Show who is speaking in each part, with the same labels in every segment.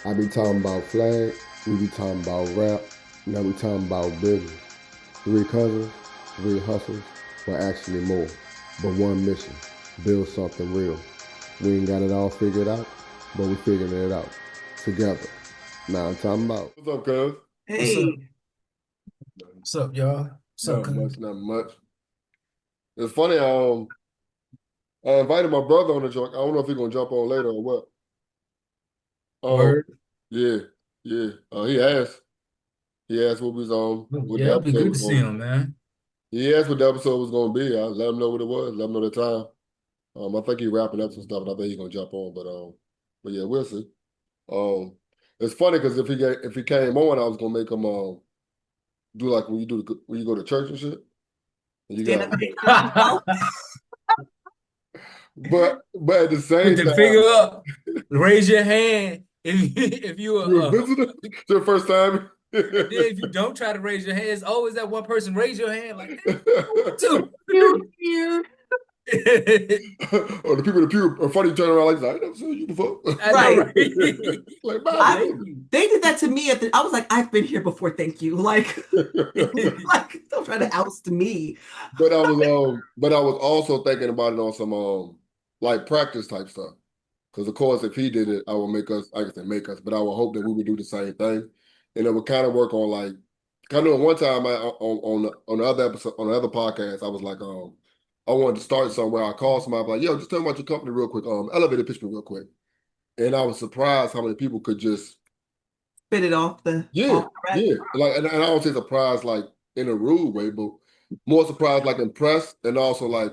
Speaker 1: I be talking about flag, we be talking about rap, now we talking about business. Three cousins, three hustles, but actually more. But one mission, build something real. We ain't got it all figured out, but we figuring it out together. Now I'm talking about. What's up, cuz?
Speaker 2: What's up?
Speaker 3: Hey,
Speaker 2: What's up, y'all? What's up,
Speaker 1: Not
Speaker 2: cuz?
Speaker 1: much, not much. It's funny, I invited my brother on the joint. I don't know if he's gonna jump on later or what. Um,
Speaker 2: Word.
Speaker 1: yeah, yeah. He asked. He asked what was what
Speaker 2: Yeah,
Speaker 1: the
Speaker 2: it'd be
Speaker 1: episode
Speaker 2: good
Speaker 1: was
Speaker 2: to see
Speaker 1: going.
Speaker 2: him, man.
Speaker 1: He asked what the episode was gonna be. I let him know what it was. Let him know the time. I think he's wrapping up some stuff, and I think he's gonna jump on. But yeah, we'll see. Um, it's funny because if he came on, I was gonna make him do like when you go to church and shit. And you
Speaker 3: stand up
Speaker 1: got,
Speaker 3: and introduce yourself.
Speaker 1: but at the
Speaker 2: Put
Speaker 1: same
Speaker 2: the
Speaker 1: time,
Speaker 2: finger up. Raise your hand if you
Speaker 1: you're a visitor. It's your first time.
Speaker 2: and then if you don't try to raise your hand, it's always that one person raise your hand like that.
Speaker 3: Cute, cute.
Speaker 1: Or the people in the pew are funny. Turn around like, I never seen you before.
Speaker 2: I know,
Speaker 3: Right.
Speaker 2: right?
Speaker 1: Like, bye,
Speaker 3: I
Speaker 2: Thank
Speaker 1: man.
Speaker 2: you.
Speaker 3: they did that to me I was like, I've been here before, thank you. Like, like don't try to oust me.
Speaker 1: But I was also thinking about it on some like practice type stuff. Because of course, if he did it, I would make us. I can say make us, but I would hope that we would do the same thing, and it would kind of work on like. I know one time on the other episode on the other podcast, I was like, I wanted to start somewhere. I called somebody like, yo, just tell me about your company real quick. Elevator pitch me real quick, and I was surprised how many people could just
Speaker 3: Spit it off the
Speaker 1: yeah,
Speaker 3: off the
Speaker 1: yeah. Like, and I don't say surprised like in a rude way, but more surprised, like impressed, and also like,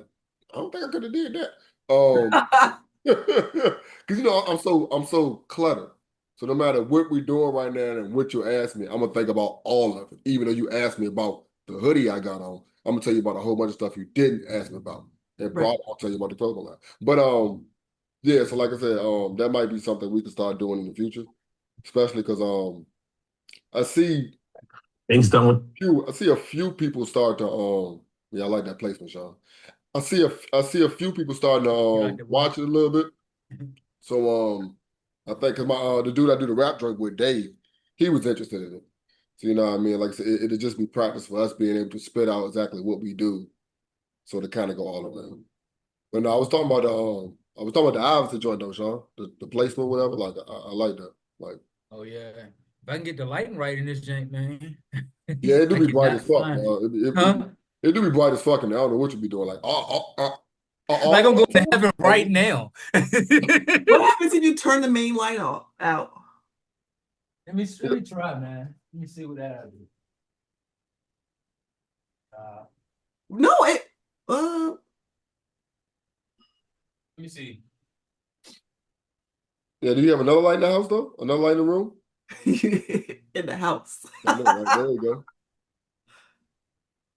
Speaker 1: I don't think I could have did that.
Speaker 3: rack.
Speaker 1: Because I'm so cluttered. So no matter what we're doing right now and what you ask me, I'm gonna think about all of it. Even though you asked me about the hoodie I got on, I'm gonna tell you about a whole bunch of stuff you didn't ask me about. And
Speaker 3: Right.
Speaker 1: probably I'll tell you about the clothing line. But yeah, so like I said, that might be something we can start doing in the future. Especially because I see
Speaker 2: Thanks, Don.
Speaker 1: I see a few people start to yeah, I like that placement, Sean. I see a few people starting to
Speaker 2: You like the
Speaker 1: watch
Speaker 2: what?
Speaker 1: it a little bit. So I think because my the dude I do the rap drink with, Dave, he was interested in it. So you know what I mean? Like I said, it'd just be practice for us being able to spit out exactly what we do, so to kind of go all around. But no, I was talking about the Iverson joint though, Sean. The placement, whatever. Like I like that. Like
Speaker 2: Oh yeah. If I can get the lighting right in this jank, man.
Speaker 1: yeah, it do
Speaker 2: I
Speaker 1: be bright as
Speaker 2: cannot
Speaker 1: fuck.
Speaker 2: find it.
Speaker 1: It,
Speaker 2: Huh?
Speaker 1: it do be bright as fuck, and I don't know what you be doing. Like
Speaker 2: Like I'm going to heaven right now.
Speaker 3: What happens if you turn the main light off out?
Speaker 2: Let me try, man. Let me see what that happens.
Speaker 3: No, it uh
Speaker 2: Let me see.
Speaker 1: Yeah, do you have another light in the house though? Another light in the room?
Speaker 3: in the house.
Speaker 1: I know, right? There you go.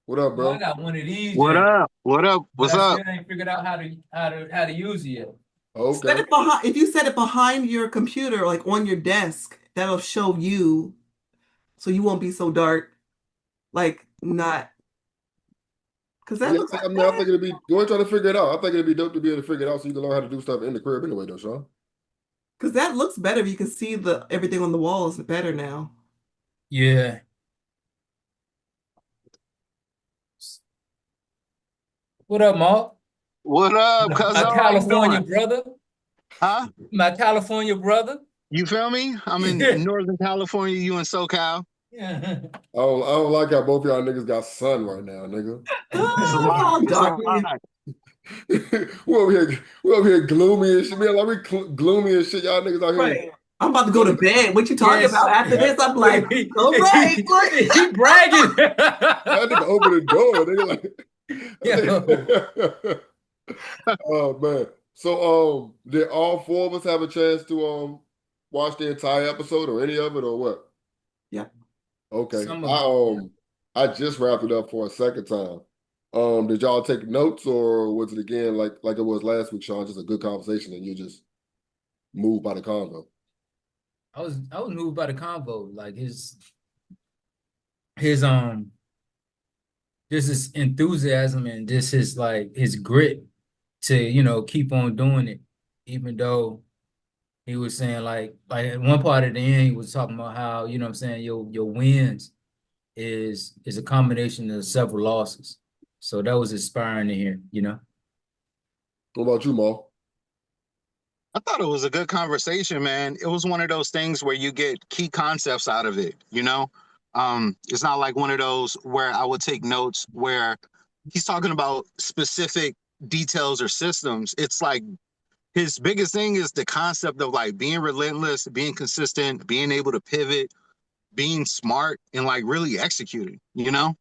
Speaker 1: What up,
Speaker 2: No, I
Speaker 1: bro?
Speaker 2: got one of these,
Speaker 4: What
Speaker 2: Jane,
Speaker 4: up? What up?
Speaker 2: but
Speaker 4: What's
Speaker 2: I
Speaker 4: up?
Speaker 2: still ain't figured out how to use it yet.
Speaker 1: Okay.
Speaker 3: Set it behind if you set it behind your computer, like on your desk, that'll show you so you won't be so dark. Like not because that
Speaker 1: Yeah,
Speaker 3: looks
Speaker 1: I
Speaker 3: like
Speaker 1: mean, I
Speaker 3: that.
Speaker 1: think it'd be go ahead and try to figure it out. I think it'd be dope to be able to figure it out so you can learn how to do stuff in the crib anyway, though, Sean.
Speaker 3: Because that looks better. You can see the everything on the walls better now.
Speaker 2: Yeah. What up, Mark?
Speaker 4: What up,
Speaker 2: My
Speaker 4: cousin? How you
Speaker 2: California
Speaker 4: doing?
Speaker 2: brother.
Speaker 4: Huh?
Speaker 2: My California brother.
Speaker 4: You feel me? I'm in
Speaker 2: Yeah.
Speaker 4: Northern California, you in SoCal.
Speaker 2: Yeah.
Speaker 1: I don't like how both y'all niggas got sun right now, nigga.
Speaker 4: It's a
Speaker 3: Oh, it's
Speaker 4: lot.
Speaker 3: all
Speaker 4: It's a
Speaker 3: dark.
Speaker 4: lot.
Speaker 1: We over here gloomy and shit. Man, like gloomy and shit. Y'all niggas out here.
Speaker 3: Right. I'm about to go to bed. What you talking
Speaker 2: Yes.
Speaker 3: about after this? I'm like, all right.
Speaker 2: He bragging.
Speaker 1: That nigga open the door. Nigga like,
Speaker 2: Yo.
Speaker 1: oh man. So did all four of us have a chance to watch the entire episode or any of it or what?
Speaker 3: Yeah.
Speaker 1: Okay.
Speaker 2: Some of
Speaker 1: I just wrapped it up for a second time. Did y'all take notes or was it again like it was last week, Sean, just a good conversation and you just moved by the convo?
Speaker 2: I was moved by the convo. Like his just his enthusiasm and just his like his grit to keep on doing it, even though he was saying like at one part at the end he was talking about how, you know what I'm saying, your wins is a combination of several losses. So that was inspiring to hear, you know.
Speaker 1: What about you, Maul?
Speaker 4: I thought it was a good conversation, man. It was one of those things where you get key concepts out of it, you know? It's not like one of those where I would take notes where he's talking about specific details or systems. It's like his biggest thing is the concept of like being relentless, being consistent, being able to pivot, being smart, and like really executing, you know?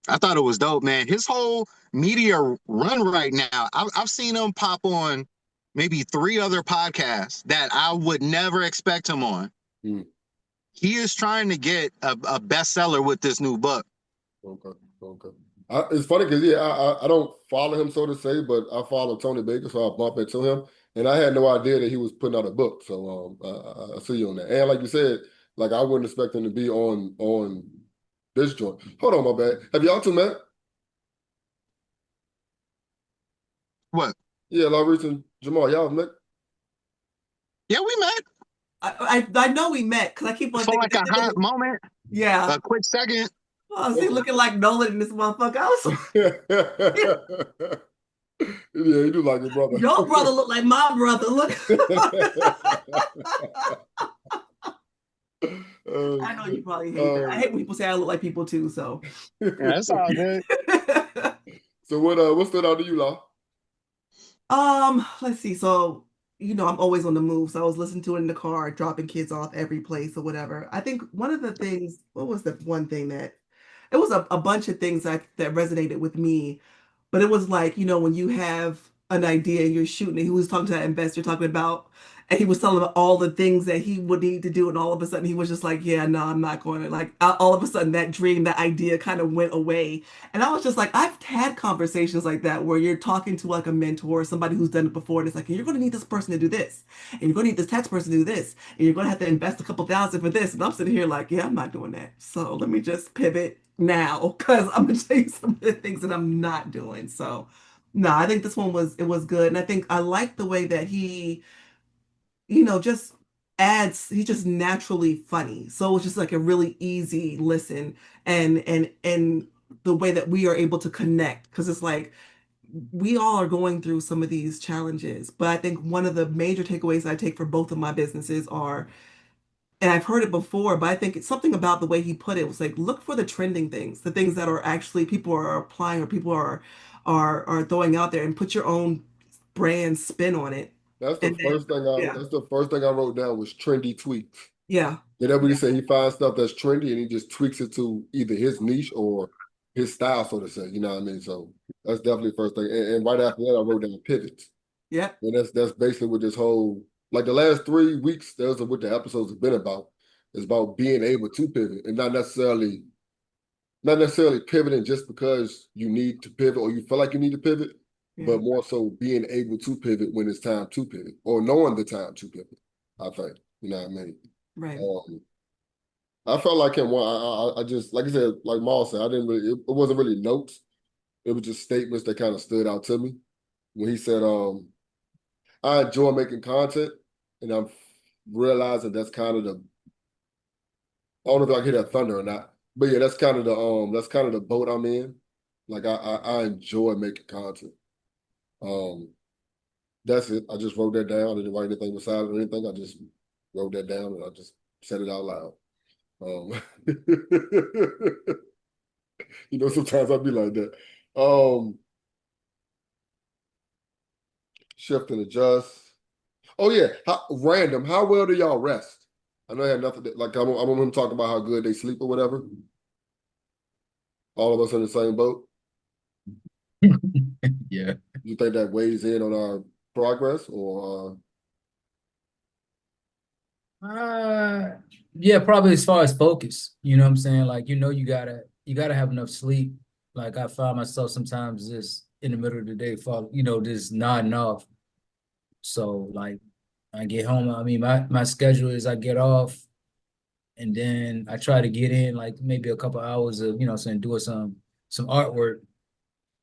Speaker 4: I thought it was dope, man. His whole media run right now, I've seen him pop on maybe three other podcasts that I would never expect him on.
Speaker 1: Hmm.
Speaker 4: He is trying to get a bestseller with this new book.
Speaker 1: Okay, okay. It's funny because yeah, I don't follow him so to say, but I follow Tony Baker, so I bump into him, and I had no idea that he was putting out a book. So I see you on that. And like you said, like I wouldn't expect him to be on this joint. Hold on, my bad. Have y'all two met?
Speaker 4: What?
Speaker 1: Yeah, Laurice and Jamal, y'all met?
Speaker 4: Yeah, we met
Speaker 3: I know we met because I keep on
Speaker 4: for
Speaker 3: thinking
Speaker 4: like a hot moment,
Speaker 3: yeah.
Speaker 4: a quick second.
Speaker 3: Oh, is he looking like Nolan in this motherfucker? I was like,
Speaker 1: Yeah, you do like your brother.
Speaker 3: your brother look like my brother. Look.
Speaker 1: Oh,
Speaker 3: I know you
Speaker 1: shit.
Speaker 3: probably hate that. I hate when people say I look like people too. So,
Speaker 4: Yeah, it's all good.
Speaker 1: So what stood out to you, Law?
Speaker 3: let's see. So, I'm always on the move. So I was listening to it in the car, dropping kids off every place or whatever. I think one of the things, what was the one thing that it was a bunch of things that resonated with me. But it was like, when you have an idea and you're shooting it, he was talking to that investor talking about, and he was telling about all the things that he would need to do. And all of a sudden he was just like, yeah, no, I'm not going to. Like, all of a sudden that dream, that idea kind of went away. And I was just like, I've had conversations like that where you're talking to like a mentor, somebody who's done it before. And it's like, you're going to need this person to do this. And you're going to need this tax person to do this. And you're going to have to invest a couple thousand for this. And I'm sitting here like, yeah, I'm not doing that. So let me just pivot now because I'm gonna tell you some of the things that I'm not doing. So no, I think this one was good. And I think I like the way that he, just he's just naturally funny. So it's just like a really easy listen and the way that we are able to connect because it's like we all are going through some of these challenges. But I think one of the major takeaways I take for both of my businesses are, and I've heard it before, but I think it's something about the way he put it was like, look for the trending things, the things that are actually people are applying or people are throwing out there, and put your own brand spin on it.
Speaker 1: That's the
Speaker 3: And then,
Speaker 1: first thing I
Speaker 3: yeah,
Speaker 1: that's the first thing I wrote down was trendy tweaks.
Speaker 3: yeah,
Speaker 1: Did everybody
Speaker 3: yeah,
Speaker 1: say he finds stuff that's trendy and he just tweaks it to either his niche or his style, so to say. You know what I mean? So that's definitely the first thing. And right after that, I wrote down pivots.
Speaker 3: yeah,
Speaker 1: And that's basically what this whole like the last 3 weeks, those are what the episodes have been about. It's about being able to pivot and not necessarily pivoting just because you need to pivot or you feel like you need to pivot,
Speaker 3: yeah,
Speaker 1: but more so being able to pivot when it's time to pivot or knowing the time to pivot. I think you know what I mean.
Speaker 3: right,
Speaker 1: Um, I felt like him. I just like I said, like Maul said, I didn't really. It wasn't really notes. It was just statements that kind of stood out to me when he said, "I enjoy making content," and I'm realizing that's kind of the. I don't know if I hear that thunder or not, but yeah, that's kind of the boat I'm in. Like I enjoy making content. Um, that's it. I just wrote that down. I didn't write anything beside it or anything. I just wrote that down and I just said it out loud. Um, sometimes I'll be like that. Um, shift and adjust. Oh yeah, random. How well do y'all rest? I know I had nothing. Like I want him talking about how good they sleep or whatever. All of us in the same boat.
Speaker 2: Yeah.
Speaker 1: You think that weighs in on our progress, or
Speaker 2: Uh, yeah, probably as far as focus, you know what I'm saying? Like, you gotta have enough sleep. Like I find myself sometimes just in the middle of the day, just nodding off. So like I get home, I mean my schedule is I get off and then I try to get in like maybe a couple hours of, saying doing some artwork.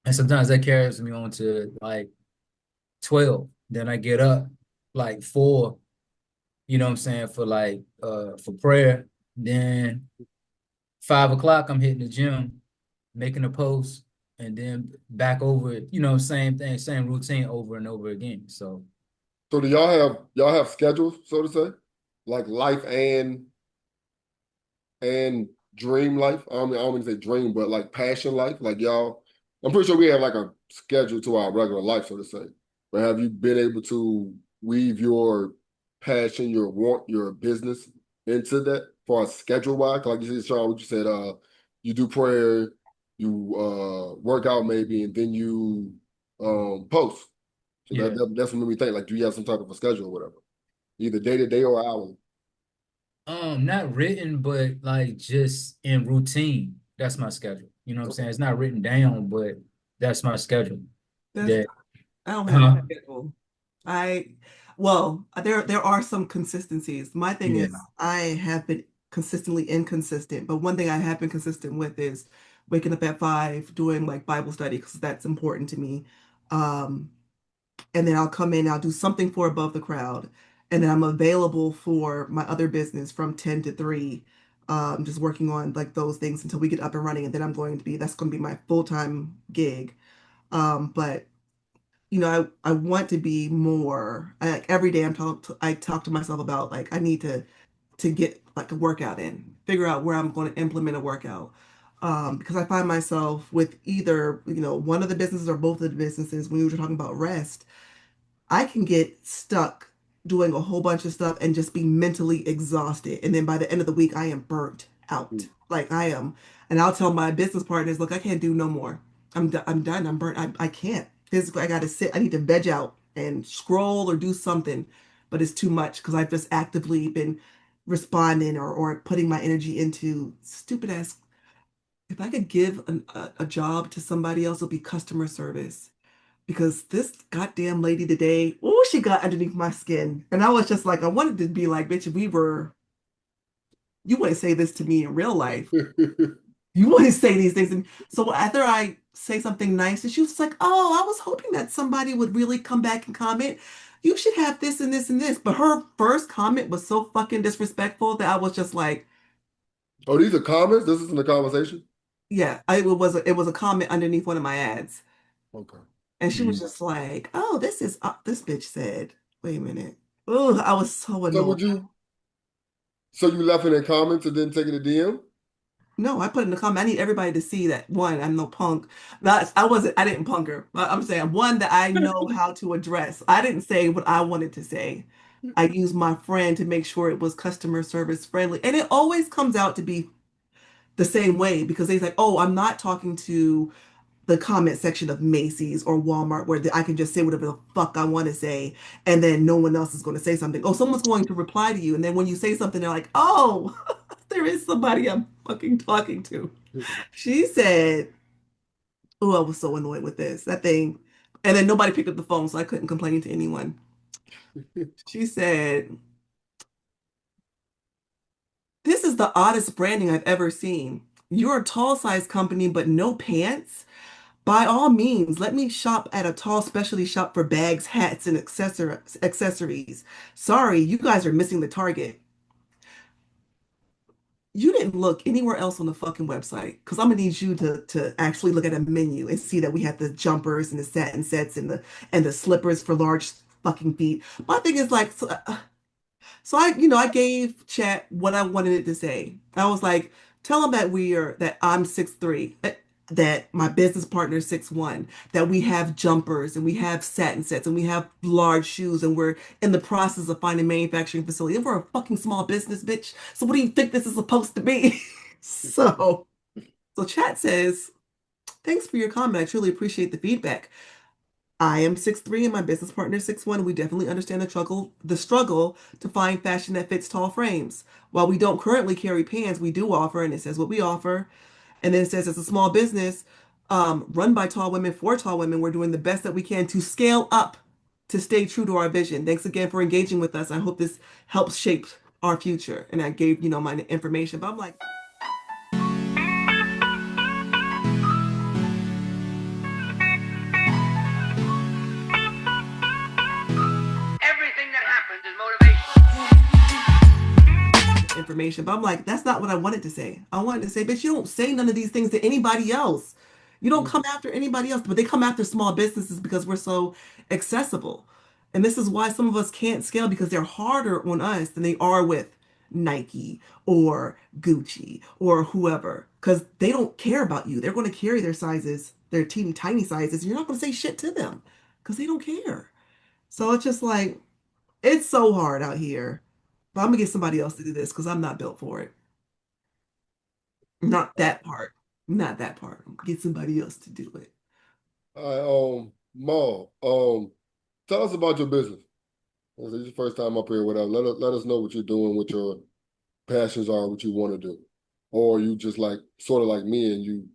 Speaker 2: And sometimes that carries me on to like 12. Then I get up like 4 you know what I'm saying, for prayer. Then 5 o'clock, I'm hitting the gym, making a post, and then back over it, same thing, same routine over and over again. So
Speaker 1: So do y'all have schedules, so to say? Like life and dream life. I don't mean to say dream, but like passion life. Like y'all, I'm pretty sure we have like a schedule to our regular life, so to say. But have you been able to weave your passion, your want, your business into that for a schedule wise? Like you said, Sean, what you said, you do prayer, you work out maybe, and then you post. So
Speaker 2: yeah.
Speaker 1: that's what made me think. Like, do you have some type of a schedule or whatever? Either day to day or hourly.
Speaker 2: Not written, but like just in routine. That's my schedule. You know what I'm saying? It's not written down, but that's my schedule.
Speaker 3: That's
Speaker 2: That,
Speaker 3: I don't have a
Speaker 2: huh?
Speaker 3: schedule. I well, there are some consistencies. My thing
Speaker 2: Yeah,
Speaker 3: is I have been consistently inconsistent, but one thing I have been consistent with is waking up at 5, doing like Bible study because that's important to me. Um, and then I'll come in, I'll do something for above the crowd, and then I'm available for my other business from 10 to 3. Just working on like those things until we get up and running, and then that's going to be my full-time gig. But I want to be more like every day I talk to myself about like I need to get like a workout in, figure out where I'm going to implement a workout. Because I find myself with either, one of the businesses or both of the businesses when we were talking about rest, I can get stuck doing a whole bunch of stuff and just be mentally exhausted. And then by the end of the week, I am burnt out. Like I am. And I'll tell my business partners, look, I can't do no more. I'm done. I'm burnt. I can't. Physically, I got to sit. I need to veg out and scroll or do something. But it's too much because I've just actively been responding or putting my energy into stupid ass. If I could give a job to somebody else, it'll be customer service because this goddamn lady today, oh, she got underneath my skin. And I was just like, I wanted to be like, bitch, you wouldn't say this to me in real life. You wouldn't say these things. And so after I say something nice, and she was like, oh, I was hoping that somebody would really come back and comment. You should have this and this and this. But her first comment was so fucking disrespectful that I was just like,
Speaker 1: Oh, these are comments? This isn't a conversation?
Speaker 3: yeah, it was a comment underneath one of my ads.
Speaker 1: Okay.
Speaker 3: And she was
Speaker 2: mhm.
Speaker 3: just like, oh, this bitch said, wait a minute. Oh, I was so
Speaker 1: So
Speaker 3: annoyed.
Speaker 1: you left it in comments and didn't take it to DM?
Speaker 3: No, I put in the comment. I need everybody to see that one, I'm no punk. I didn't punk her. But I'm saying one that I know how to address. I didn't say what I wanted to say. I used my friend to make sure it was customer service friendly. And it always comes out to be the same way because they're like, oh, I'm not talking to the comment section of Macy's or Walmart where I can just say whatever the fuck I want to say and then no one else is going to say something. Oh, someone's going to reply to you. And then when you say something, they're like, oh, there is somebody I'm fucking talking to. She said, oh, I was so annoyed with this, that thing. And then nobody picked up the phone, so I couldn't complain to anyone. She said, this is the oddest branding I've ever seen. You're a tall size company, but no pants? By all means, let me shop at a tall specialty shop for bags, hats, and accessories. Sorry, you guys are missing the target. You didn't look anywhere else on the fucking website because I'm gonna need you to actually look at a menu and see that we have the jumpers and the satin sets and the slippers for large fucking feet. My thing is like, so I gave chat what I wanted it to say. I was like, tell them that I'm 6'3", that my business partner is 6'1", that we have jumpers and we have satin sets and we have large shoes and we're in the process of finding a manufacturing facility. And we're a fucking small business, bitch. So what do you think this is supposed to be? So, so chat says, thanks for your comment. I truly appreciate the feedback. I am 6'3" and my business partner is 6'1". We definitely understand the struggle to find fashion that fits tall frames. While we don't currently carry pants, we do offer, and it says what we offer. And then it says it's a small business run by tall women for tall women. We're doing the best that we can to scale up to stay true to our vision. Thanks again for engaging with us. I hope this helps shape our future. And I gave, my information, but I'm like,
Speaker 5: Everything that happens is motivation.
Speaker 3: information. But I'm like, that's not what I wanted to say. I wanted to say, but you don't say none of these things to anybody else. You don't come after anybody else, but they come after small businesses because we're so accessible. And this is why some of us can't scale because they're harder on us than they are with Nike or Gucci or whoever because they don't care about you. They're going to carry their sizes, their teeny tiny sizes. And you're not going to say shit to them because they don't care. So it's just like, it's so hard out here. But I'm gonna get somebody else to do this because I'm not built for it. Not that part. Not that part. Get somebody else to do it.
Speaker 1: All right, Maul, tell us about your business. This is your first time up here, whatever. Let us know what you're doing, what your passions are, what you want to do. Or you just like sort of like me and you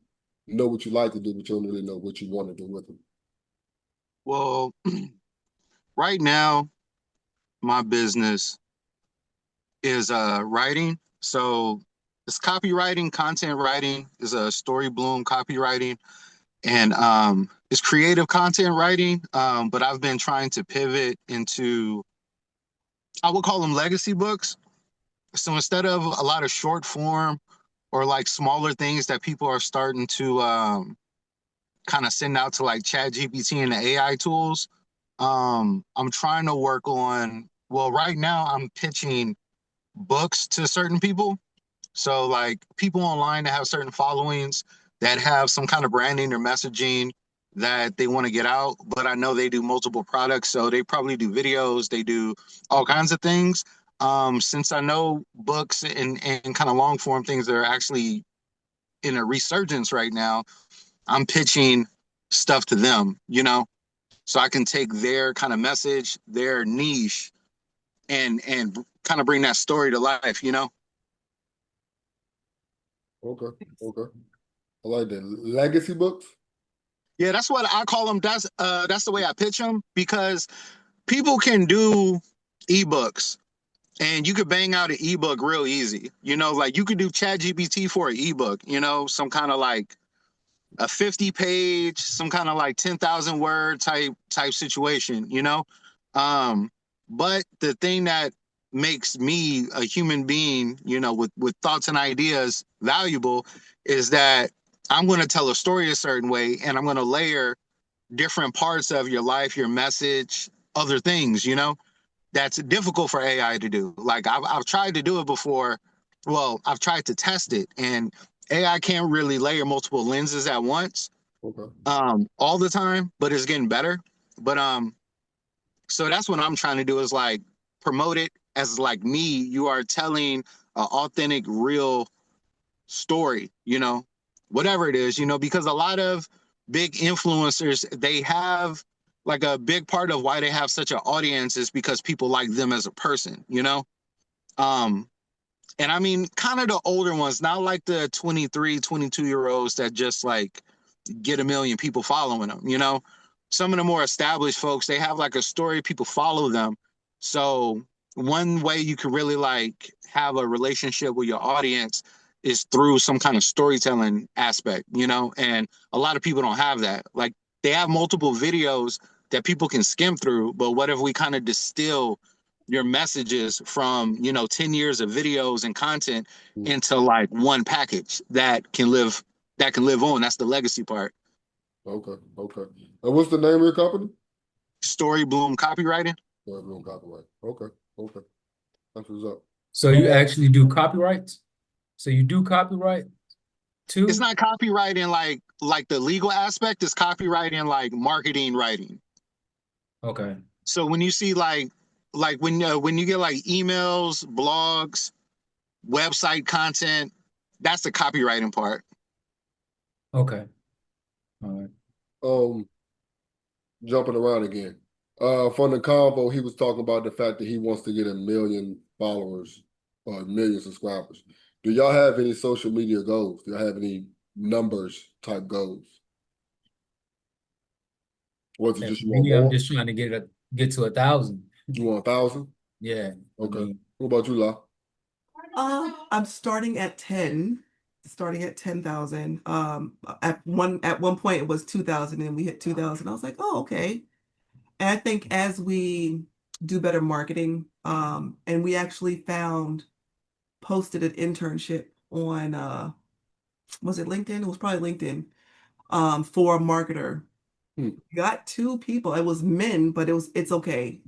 Speaker 1: know what you like to do, but you don't really know what you want to do with it.
Speaker 4: Well, right now, my business is writing. So it's copywriting, content writing, is a story bloom copywriting, and it's creative content writing. But I've been trying to pivot into, I would call them legacy books. So instead of a lot of short form or like smaller things that people are starting to kind of send out to like Chat GPT and the AI tools, I'm trying to work on, well, right now I'm pitching books to certain people. So like people online that have certain followings that have some kind of branding or messaging that they want to get out, but I know they do multiple products, so they probably do videos, they do all kinds of things. Since I know books and kind of long form things that are actually in a resurgence right now, I'm pitching stuff to them, so I can take their kind of message, their niche, and kind of bring that story to life.
Speaker 1: Okay, okay. I like that. Legacy books?
Speaker 4: Yeah, that's what I call them. That's the way I pitch them because people can do ebooks and you could bang out an ebook real easy. Like you could do Chat GPT for an ebook, some kind of like a 50 page, some kind of like 10,000 word type situation. Um, but the thing that makes me a human being, with thoughts and ideas valuable is that I'm going to tell a story a certain way and I'm going to layer different parts of your life, your message, other things, that's difficult for AI to do. Like I've tried to do it before. Well, I've tried to test it and AI can't really layer multiple lenses at once,
Speaker 1: Okay.
Speaker 4: all the time, but it's getting better. But so that's what I'm trying to do is like promote it as like me. You are telling an authentic, real story, whatever it is, because a lot of big influencers, they have like a big part of why they have such an audience is because people like them as a person. Um, and I mean, kind of the older ones, not like the 23, 22-year olds that just like get a million people following them. Some of the more established folks, they have like a story, people follow them. So one way you can really like have a relationship with your audience is through some kind of storytelling aspect, and a lot of people don't have that. Like they have multiple videos that people can skim through, but what if we kind of distill your messages from 10 years of videos and content
Speaker 1: Mm.
Speaker 4: into like one package that can live on. That's the legacy part.
Speaker 1: Okay, okay. And what's the name of your company?
Speaker 4: Story bloom copywriting.
Speaker 1: Yeah, we don't copyright. Okay, okay. That's what's up.
Speaker 2: So you actually do copyrights? So you do copyright
Speaker 4: It's
Speaker 2: too?
Speaker 4: not copywriting like the legal aspect. It's copywriting like marketing writing.
Speaker 2: Okay.
Speaker 4: So when you see like when you get like emails, blogs, website content, that's the copywriting part.
Speaker 2: Okay. All right.
Speaker 1: Um, Jumping around again. From the convo, he was talking about the fact that he wants to get 1 million followers or 1 million subscribers. Do y'all have any social media goals? Do y'all have any numbers type goals? Or is it
Speaker 2: And
Speaker 1: just
Speaker 2: for
Speaker 1: you want
Speaker 2: me, I'm
Speaker 1: more?
Speaker 2: just trying to get to 1,000.
Speaker 1: You want 1,000?
Speaker 2: Yeah. I
Speaker 1: Okay.
Speaker 2: mean,
Speaker 1: What about you, La?
Speaker 3: I'm starting at 10, starting at 10,000. At one point it was 2,000 and we hit 2,000. I was like, oh, okay. And I think as we do better marketing, and we actually found posted an internship on was it LinkedIn? It was probably LinkedIn, for a marketer. Got two people. It was men, but it's okay.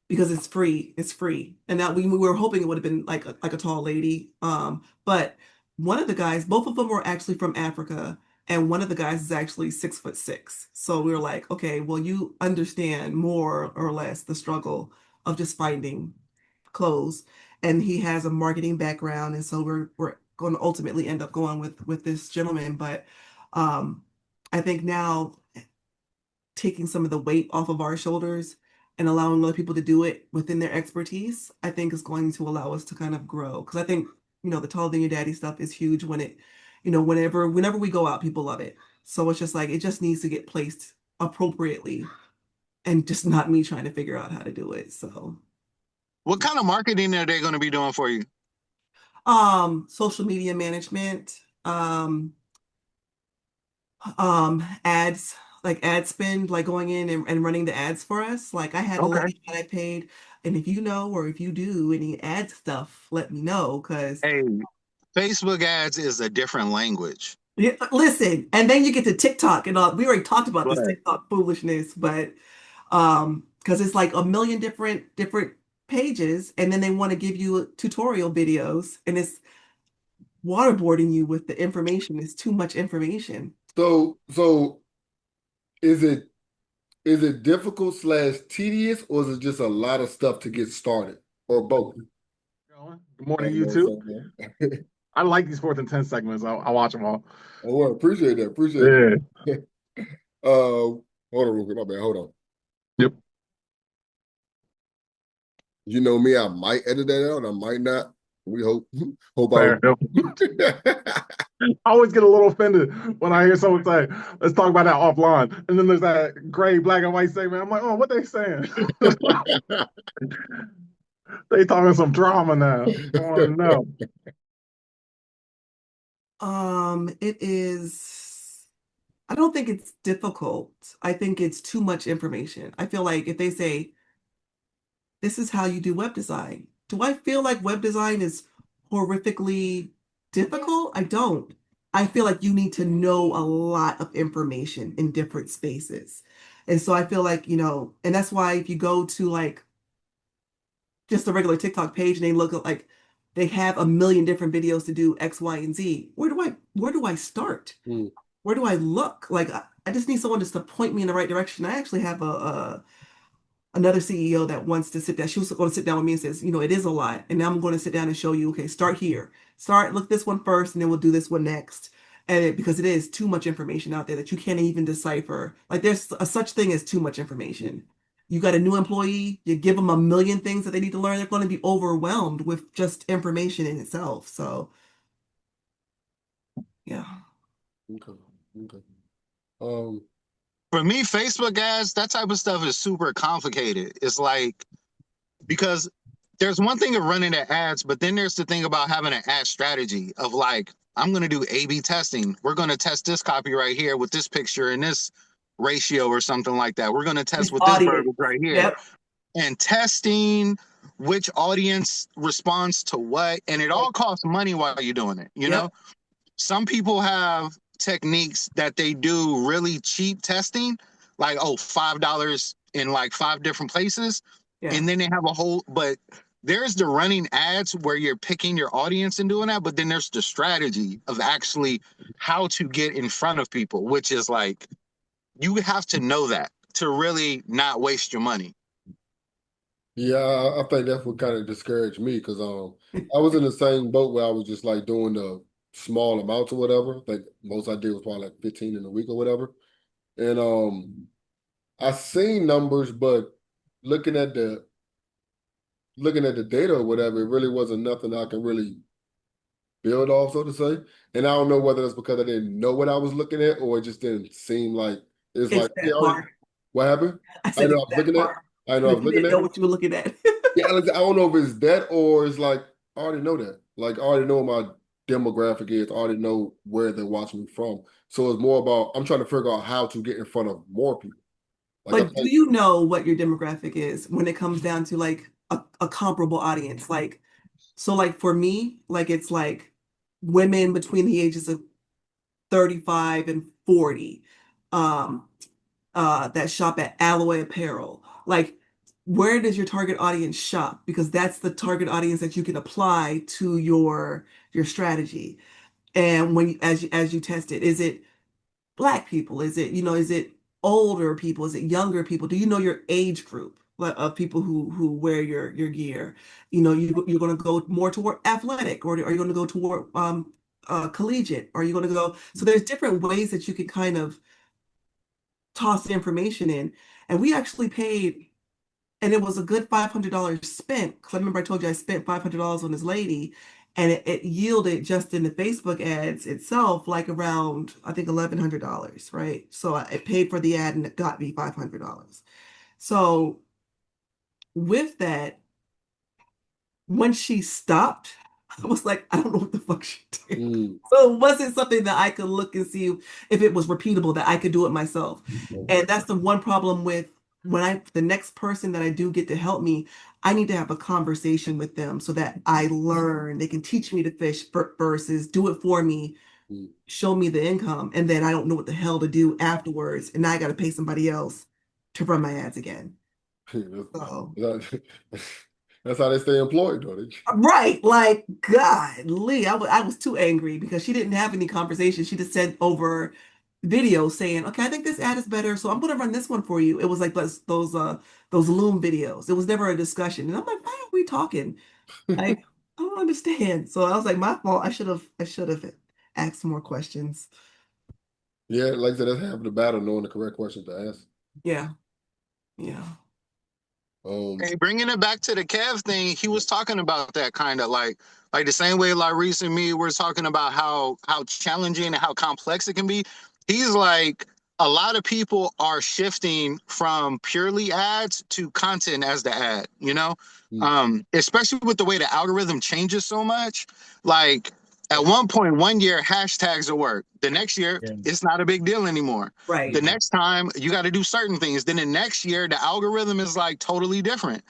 Speaker 3: Because it's free. It's free. And that we were hoping it would have been like a tall lady. But one of the guys, both of them were actually from Africa, and one of the guys is actually 6'6". So we were like, okay, well, you understand more or less the struggle of just finding clothes. And he has a marketing background, and so we're going to ultimately end up going with this gentleman. But I think now taking some of the weight off of our shoulders and allowing other people to do it within their expertise, I think is going to allow us to kind of grow. Because I think, the taller than your daddy stuff is huge when it, whenever we go out, people love it. So it's just like it just needs to get placed appropriately and just not me trying to figure out how to do it. So
Speaker 4: What kind of marketing are they going to be doing for you?
Speaker 3: social media management, ads, like ad spend, like going in and running the ads for us. Like I had a
Speaker 4: Okay.
Speaker 3: lady that I paid, and if you know or if you do any ad stuff, let me know because
Speaker 4: Hey, Facebook ads is a different language.
Speaker 3: yeah, listen, and then you get to TikTok and we already talked about this
Speaker 4: But
Speaker 3: TikTok foolishness, but because it's like a million different pages, and then they want to give you tutorial videos, and it's waterboarding you with the information. It's too much information.
Speaker 1: So is it difficult / tedious, or is it just a lot of stuff to get started, or both?
Speaker 5: Good morning,
Speaker 1: You know what
Speaker 5: YouTube.
Speaker 1: I'm saying?
Speaker 5: I like these 4th and 10th segments. I watch them all.
Speaker 1: Oh, well, appreciate that. Appreciate
Speaker 5: Yeah.
Speaker 1: it. Hold on, real quick. My bad. Hold on.
Speaker 5: Yep.
Speaker 1: You know me, I might edit that out. I might not. We hope. Hope
Speaker 5: Fair. Yep. I always get a little offended when I hear someone say, "Let's talk about that offline," and then there's that gray, black, and white segment. I'm like, "Oh, what they saying? They talking some drama now." Oh no.
Speaker 3: It is, I don't think it's difficult. I think it's too much information. I feel like if they say, this is how you do web design, do I feel like web design is horrifically difficult? I don't. I feel like you need to know a lot of information in different spaces. And so I feel like, and that's why if you go to like just a regular TikTok page and they look at like they have a million different videos to do X, Y, and Z. Where do I start?
Speaker 1: Mm.
Speaker 3: Where do I look? Like I just need someone just to point me in the right direction. I actually have a another CEO that wants to sit down. She was going to sit down with me and says, it is a lot. And now I'm going to sit down and show you, okay, start here. Look this one first, and then we'll do this one next. Because it is too much information out there that you can't even decipher. Like there's a such thing as too much information. You got a new employee, you give them a million things that they need to learn, they're going to be overwhelmed with just information in itself. So, yeah.
Speaker 1: Okay. Okay. Um,
Speaker 4: For me, Facebook ads, that type of stuff is super complicated. It's like, because there's one thing of running the ads, but then there's the thing about having an ad strategy of like, I'm going to do A/B testing. We're going to test this copy right here with this picture and this ratio or something like that. We're going to test
Speaker 3: This
Speaker 4: with this
Speaker 3: audience.
Speaker 4: verbiage right here.
Speaker 3: Yep.
Speaker 4: And testing which audience responds to what. And it all costs money while you're doing it. You
Speaker 3: Yep.
Speaker 4: know, some people have techniques that they do really cheap testing, like, oh, $5 in like 5 different places.
Speaker 3: Yeah.
Speaker 4: And then they have a whole, but there's the running ads where you're picking your audience and doing that. But then there's the strategy of actually how to get in front of people, which is like, you have to know that to really not waste your money.
Speaker 1: yeah, I think that's what kind of discouraged me because I was in the same boat where I was just like doing the small amounts or whatever. I think most I did was probably like 15 in a week or whatever. And I seen numbers, but looking at the looking at the data or whatever, it really wasn't nothing I can really build off, so to say. And I don't know whether it's because I didn't know what I was looking at or it just didn't seem like it's
Speaker 3: It's
Speaker 1: like, yeah,
Speaker 3: that part.
Speaker 1: what happened?
Speaker 3: I
Speaker 1: I
Speaker 3: said
Speaker 1: know I
Speaker 3: it's
Speaker 1: was
Speaker 3: that
Speaker 1: looking at.
Speaker 3: part.
Speaker 1: I know I
Speaker 3: Like
Speaker 1: was
Speaker 3: you
Speaker 1: looking
Speaker 3: didn't
Speaker 1: at.
Speaker 3: know what you were looking at.
Speaker 1: Yeah, I don't know if it's that or it's like I already know that. Like I already know what my demographic is. I already know where they're watching me from. So it's more about I'm trying to figure out how to get in front of more people. Like I
Speaker 3: But do
Speaker 1: think
Speaker 3: you know what your demographic is when it comes down to like a comparable audience? Like So like for me, like it's like women between the ages of 35 and 40 um that shop at Alloy Apparel. Like where does your target audience shop? Because that's the target audience that you can apply to your strategy. And when as you test it, is it Black people? Is it, is it older people? Is it younger people? Do you know your age group of people who wear your gear? You're going to go more toward athletic, or are you going to go toward collegiate? Or are you going to go? So there's different ways that you can kind of toss the information in. And we actually paid, and it was a good $500 spent. Because I remember I told you I spent $500 on this lady, and it yielded just in the Facebook ads itself like around, I think, $1,100, right? So I paid for the ad and it got me $500. So with that, when she stopped, I was like, I don't know what the fuck she did.
Speaker 1: Mm.
Speaker 3: So it wasn't something that I could look and see if it was repeatable, that I could do it myself. And that's the one problem with the next person that I do get to help me, I need to have a conversation with them so that I learn. They can teach me to fish versus do it for me,
Speaker 1: Mm.
Speaker 3: show me the income, and then I don't know what the hell to do afterwards. And now I got to pay somebody else to run my ads again. So.
Speaker 1: That's how they stay employed, though.
Speaker 3: Right, like God, Lee, I was too angry because she didn't have any conversation. She just sent over video saying, "Okay, I think this ad is better, so I'm going to run this one for you." It was like those Loom videos. It was never a discussion, and I'm like, "Why are we talking?" Like, I don't understand. So I was like, "My fault. I should have asked more questions."
Speaker 1: Yeah, like I said, that's half the battle, knowing the correct questions to ask.
Speaker 3: Yeah, yeah.
Speaker 4: Hey, bringing it back to the Kev thing, he was talking about that kind of like the same way Larice and me were talking about how challenging and how complex it can be. He's like, a lot of people are shifting from purely ads to content as the ad, you know? Especially with the way the algorithm changes so much. Like at one point, one year, hashtags will work. The next year,
Speaker 2: Yeah.
Speaker 4: it's not a big deal anymore.
Speaker 3: Right.
Speaker 4: The next time, you got to do certain things. Then the next year, the algorithm is like totally different.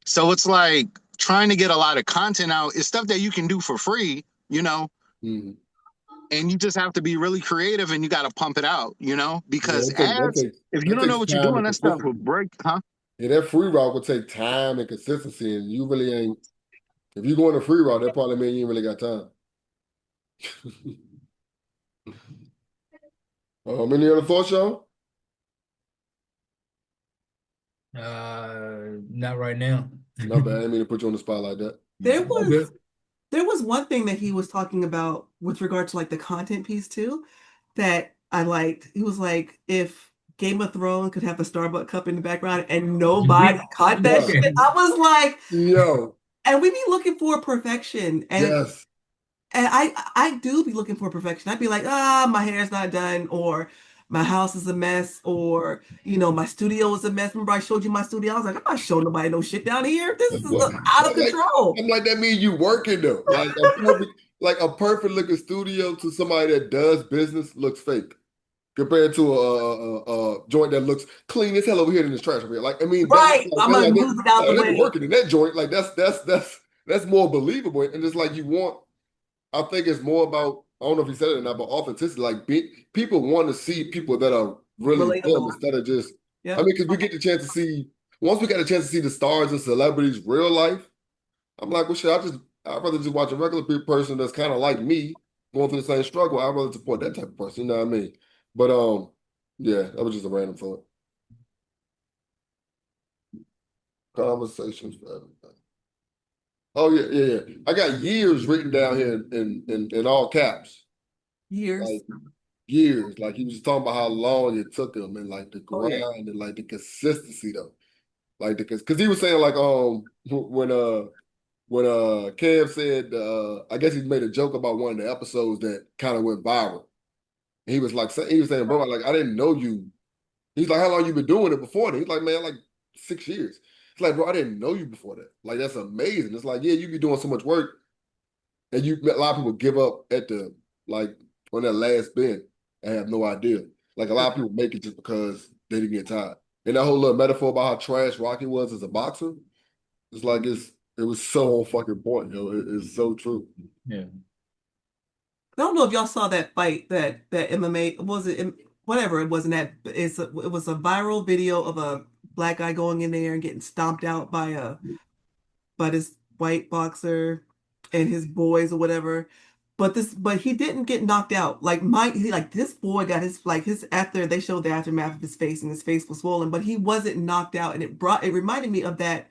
Speaker 4: So it's like trying to get a lot of content out is stuff that you can do for free, you know,
Speaker 1: Mm-hmm.
Speaker 4: and you just have to be really creative and you got to pump it out, you know,
Speaker 1: Yeah,
Speaker 4: because ads, if you
Speaker 1: that
Speaker 4: don't know
Speaker 1: takes
Speaker 4: what you're
Speaker 1: time
Speaker 4: doing,
Speaker 1: and
Speaker 4: that stuff will
Speaker 1: consistency.
Speaker 4: break, huh?
Speaker 1: Yeah, that free route would take time and consistency, and you really ain't. If you're going the free route, that probably means you ain't really got time. Any other thoughts, y'all?
Speaker 2: Not right now.
Speaker 1: My bad. I didn't mean to put you on the spot like that.
Speaker 3: There
Speaker 2: All good.
Speaker 3: was there was one thing that he was talking about with regard to like the content piece too, that I liked. He was like, if Game of Thrones could have a Starbucks cup in the background and nobody caught that
Speaker 1: Yeah.
Speaker 3: shit. I was like,
Speaker 1: Yo,
Speaker 3: and we be looking for perfection.
Speaker 1: yes.
Speaker 3: And I do be looking for perfection. I'd be like, my hair's not done, or my house is a mess, or my studio is a mess. Remember I showed you my studio? I was like, I'm not showing nobody no shit down here. This is
Speaker 1: But,
Speaker 3: out of
Speaker 1: but like,
Speaker 3: control.
Speaker 1: I'm like, that means you working though. Like a perfect looking studio to somebody that does business looks fake compared to a joint that looks clean as hell over here in this trash over here. Like, I mean,
Speaker 3: Right. I'm
Speaker 1: they're
Speaker 3: gonna
Speaker 1: like
Speaker 3: move it out the
Speaker 1: they be
Speaker 3: way.
Speaker 1: working in that joint. Like that's more believable. And it's like you want. I think it's more about, I don't know if he said it or not, but authenticity. Like people want to see people that are really them
Speaker 3: Relatable.
Speaker 1: instead of just. I
Speaker 3: Yep.
Speaker 1: mean, because we get the chance to see, once we got a chance to see the stars and celebrities real life. I'm like, well, shit, I'd rather just watch a regular person that's kind of like me going through the same struggle. I'd rather support that type of person. You know what I mean? But yeah, that was just a random thought. Conversations for everything. Oh yeah. I got years written down here in all caps.
Speaker 3: Years.
Speaker 1: Like years. Like he was talking about how long it took him and like the
Speaker 3: Oh yeah.
Speaker 1: grind and like the consistency though. Like because he was saying like when Kev said I guess he made a joke about one of the episodes that kind of went viral. And he was saying, bro, like I didn't know you. He's like, how long you been doing it before that? He's like, man, like 6 years. It's like, bro, I didn't know you before that. Like that's amazing. It's like, yeah, you be doing so much work, and a lot of people give up at the like on that last bend and have no idea. Like a lot of people make it just because they didn't get tired. And that whole little metaphor about how trash Rocky was as a boxer, it's like It was so on fucking point, yo. It's so true.
Speaker 2: Yeah.
Speaker 3: I don't know if y'all saw that fight that MMA was it whatever it wasn't that it was a viral video of a black guy going in there and getting stomped out by this white boxer and his boys or whatever. But he didn't get knocked out. Like this boy got his after they showed the aftermath of his face and his face was swollen, but he wasn't knocked out. And it reminded me of that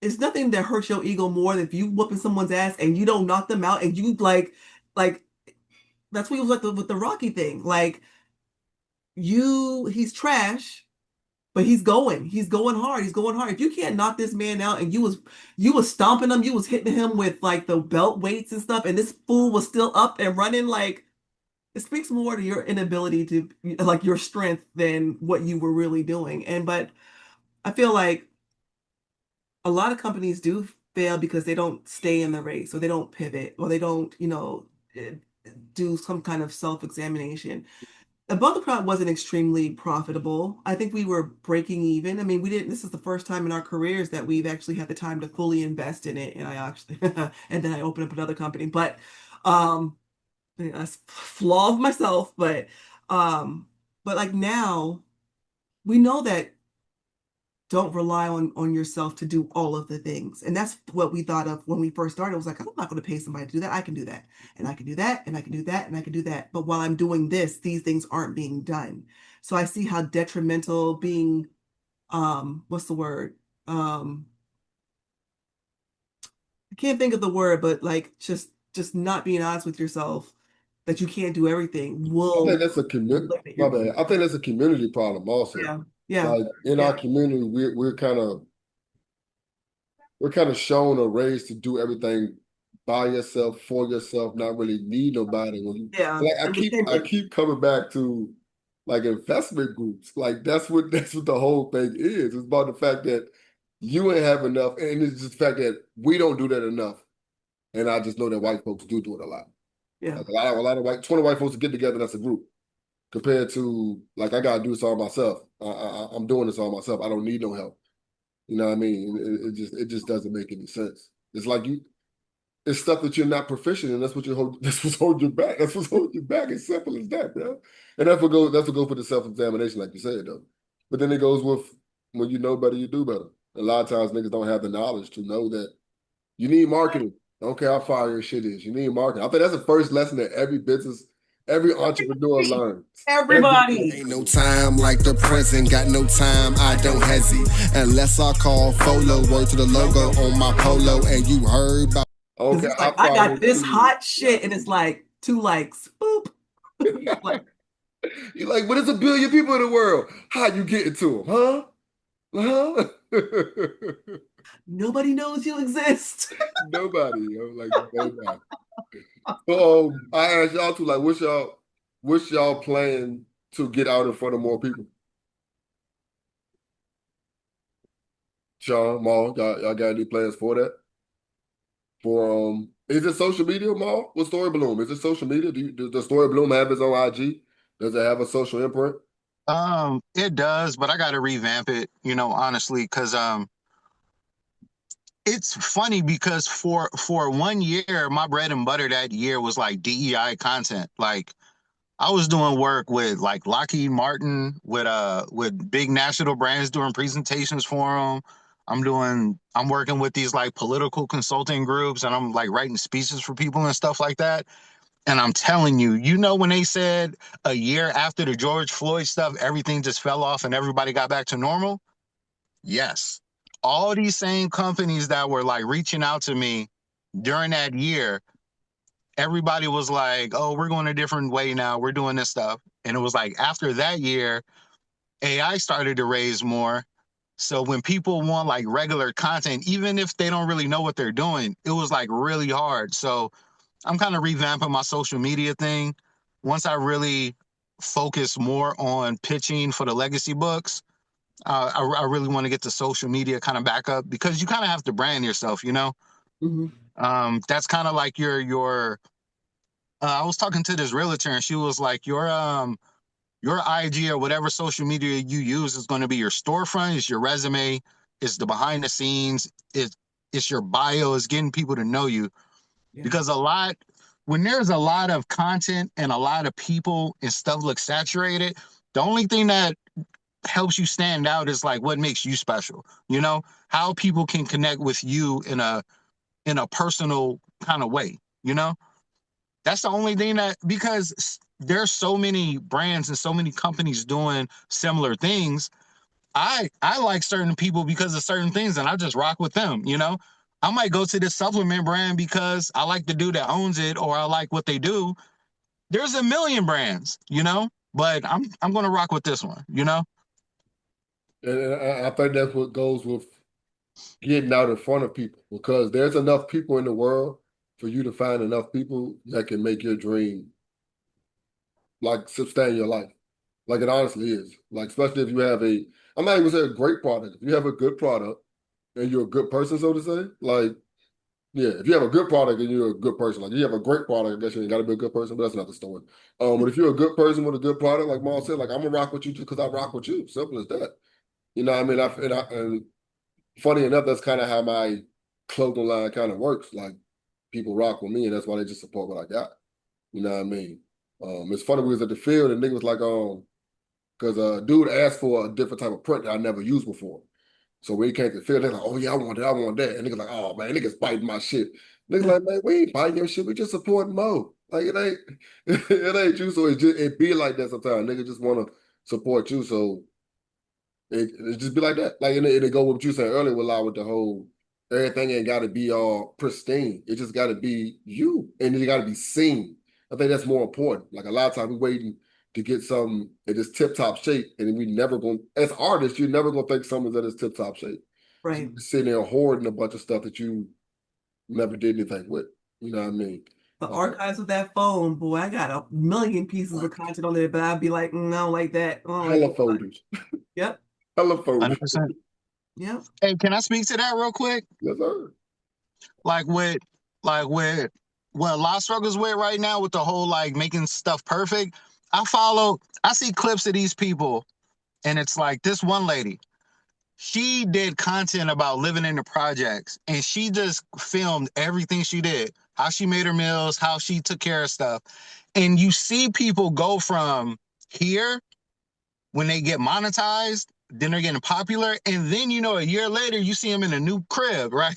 Speaker 3: it's nothing that hurts your ego more than if you whooping someone's ass and you don't knock them out and you like that's what he was like with the Rocky thing. Like he's trash, but he's going hard. He's going hard. If you can't knock this man out and you was stomping him, you was hitting him with like the belt weights and stuff, and this fool was still up and running, like it speaks more to your inability to like your strength than what you were really doing. But I feel like a lot of companies do fail because they don't stay in the race or they don't pivot or they don't, eh, do some kind of self-examination. Above the Prop wasn't extremely profitable. I think we were breaking even. I mean, we didn't, this is the first time in our careers that we've actually had the time to fully invest in it. And I actually, and then I opened up another company, um, that's a flaw of myself, um, but like now we know that don't rely on yourself to do all of the things. And that's what we thought of when we first started. It was like, I'm not going to pay somebody to do that. I can do that. And I can do that. And I can do that. And I can do that. But while I'm doing this, these things aren't being done. So I see how detrimental being, what's the word? I can't think of the word, but like just not being honest with yourself that you can't do everything
Speaker 1: I think
Speaker 3: will
Speaker 1: that's a community.
Speaker 3: limit
Speaker 1: My
Speaker 3: your
Speaker 1: bad. I think that's a community problem also.
Speaker 3: yeah, yeah,
Speaker 1: Like in our
Speaker 3: yeah,
Speaker 1: community, we're kind of shown or raised to do everything by yourself, for yourself, not really need nobody.
Speaker 3: yeah.
Speaker 1: Like I
Speaker 3: Independent.
Speaker 1: keep coming back to like investment groups. Like that's what the whole thing is. It's about the fact that you ain't have enough, and it's just the fact that we don't do that enough. And I just know that white folks do it a lot.
Speaker 3: Yeah.
Speaker 1: Like a lot of 20 white folks get together, that's a group. Compared to like I gotta do this all myself. I'm doing this all myself. I don't need no help. You know what I mean? It just doesn't make any sense. It's like it's stuff that you're not proficient in. That's what's holding you back. That's what's holding you back. It's simple as that, bro. And that's what goes for the self-examination, like you said, though. But then it goes with when you know better, you do better. A lot of times niggas don't have the knowledge to know that you need marketing. I don't care how far your shit is. You need marketing. I think that's the first lesson that every entrepreneur learns.
Speaker 3: Everybody.
Speaker 6: Ain't no time like the present, got no time, I don't hesitate. Unless I call Folo, word to the logo on my polo, and you heard about.
Speaker 3: Because
Speaker 1: Okay,
Speaker 3: it's
Speaker 1: how
Speaker 3: like I
Speaker 1: far
Speaker 3: got
Speaker 1: your
Speaker 3: this
Speaker 1: shit is.
Speaker 3: hot shit, and it's like 2 likes. Boop. Like
Speaker 1: You're like, but there's a billion people in the world. How you getting to them, huh? Huh?
Speaker 3: nobody knows you exist.
Speaker 1: Nobody, yo, like nobody. So I asked y'all to like, what's y'all plan to get out in front of more people? Sean, Maul, y'all got any plans for that? For is it social media, Maul? What Story Bloom? Is it social media? Does Story Bloom have its own IG? Does it have a social imprint?
Speaker 4: It does, but I got to revamp it, honestly, because it's funny because for 1 year, my bread and butter that year was like DEI content. Like I was doing work with like Lockheed Martin, with big national brands doing presentations for them. I'm working with these like political consulting groups, and I'm like writing speeches for people and stuff like that. And I'm telling you, when they said a year after the George Floyd stuff, everything just fell off and everybody got back to normal. Yes. All these same companies that were like reaching out to me during that year, everybody was like, oh, we're going a different way now. We're doing this stuff. And it was like after that year, AI started to raise more. So when people want like regular content, even if they don't really know what they're doing, it was like really hard. So I'm kind of revamping my social media thing. Once I really focus more on pitching for the legacy books, I really want to get the social media kind of back up because you kind of have to brand yourself,
Speaker 3: Mhm.
Speaker 4: That's kind of like your. I was talking to this realtor and she was like, your IG or whatever social media you use is going to be your storefront, is your resume, it's the behind the scenes, it's your bio, it's getting people to know you.
Speaker 3: Yeah.
Speaker 4: Because when there's a lot of content and a lot of people and stuff looks saturated, the only thing that helps you stand out is like what makes you special, how people can connect with you in a personal kind of way, that's the only thing because there's so many brands and so many companies doing similar things. I like certain people because of certain things, and I just rock with them. I might go to this supplement brand because I like the dude that owns it, or I like what they do. There's a million brands, but I'm gonna rock with this one.
Speaker 1: And I think that's what goes with getting out in front of people, because there's enough people in the world for you to find enough people that can make your dream like sustain your life. Like it honestly is. Like, especially if you have I'm not even saying a great product. If you have a good product and you're a good person, so to say, like, yeah, if you have a good product and you're a good person, like you have a great product, I guess you ain't got to be a good person, but that's another story. But if you're a good person with a good product, like Maul said, like I'm gonna rock with you just because I rock with you. Simple as that. You know what I mean? And funny enough, that's kind of how my clothing line kind of works. Like people rock with me, and that's why they just support what I got. You know what I mean? It's funny, we was at the field and nigga was like, because a dude asked for a different type of print that I never used before. So when he came to the field, they're like, oh yeah, I want that, I want that. And niggas like, oh man, niggas biting my shit. Niggas like, man, we ain't biting your shit, we just supporting Mo. Like it ain't it ain't you. So it be like that sometimes. Niggas just wanna support you. So it just be like that. Like, and it go with what you said earlier, with the whole everything ain't got to be all pristine. It just got to be you, and it got to be seen. I think that's more important. Like a lot of times we waiting to get something in this tip top shape, and we never going as artists, you're never gonna think something's in this tip top shape. So
Speaker 3: Right.
Speaker 1: you're sitting there hoarding a bunch of stuff that you never did anything with. You know what I mean?
Speaker 3: The archives of that phone, boy, I got a million pieces of content on there, but I'd be like, I don't like that. I don't like
Speaker 1: Hella
Speaker 3: that.
Speaker 1: folders.
Speaker 3: Yep.
Speaker 1: Hella folders.
Speaker 4: 100%.
Speaker 3: Yep.
Speaker 4: Hey, can I speak to that real quick?
Speaker 1: Yes, sir.
Speaker 4: Like with what a lot of struggles with right now with the whole like making stuff perfect. I see clips of these people, and it's like this one lady. She did content about living in the projects, and she just filmed everything she did, how she made her meals, how she took care of stuff. And you see people go from here when they get monetized, then they're getting popular, and then a year later you see them in a new crib, right?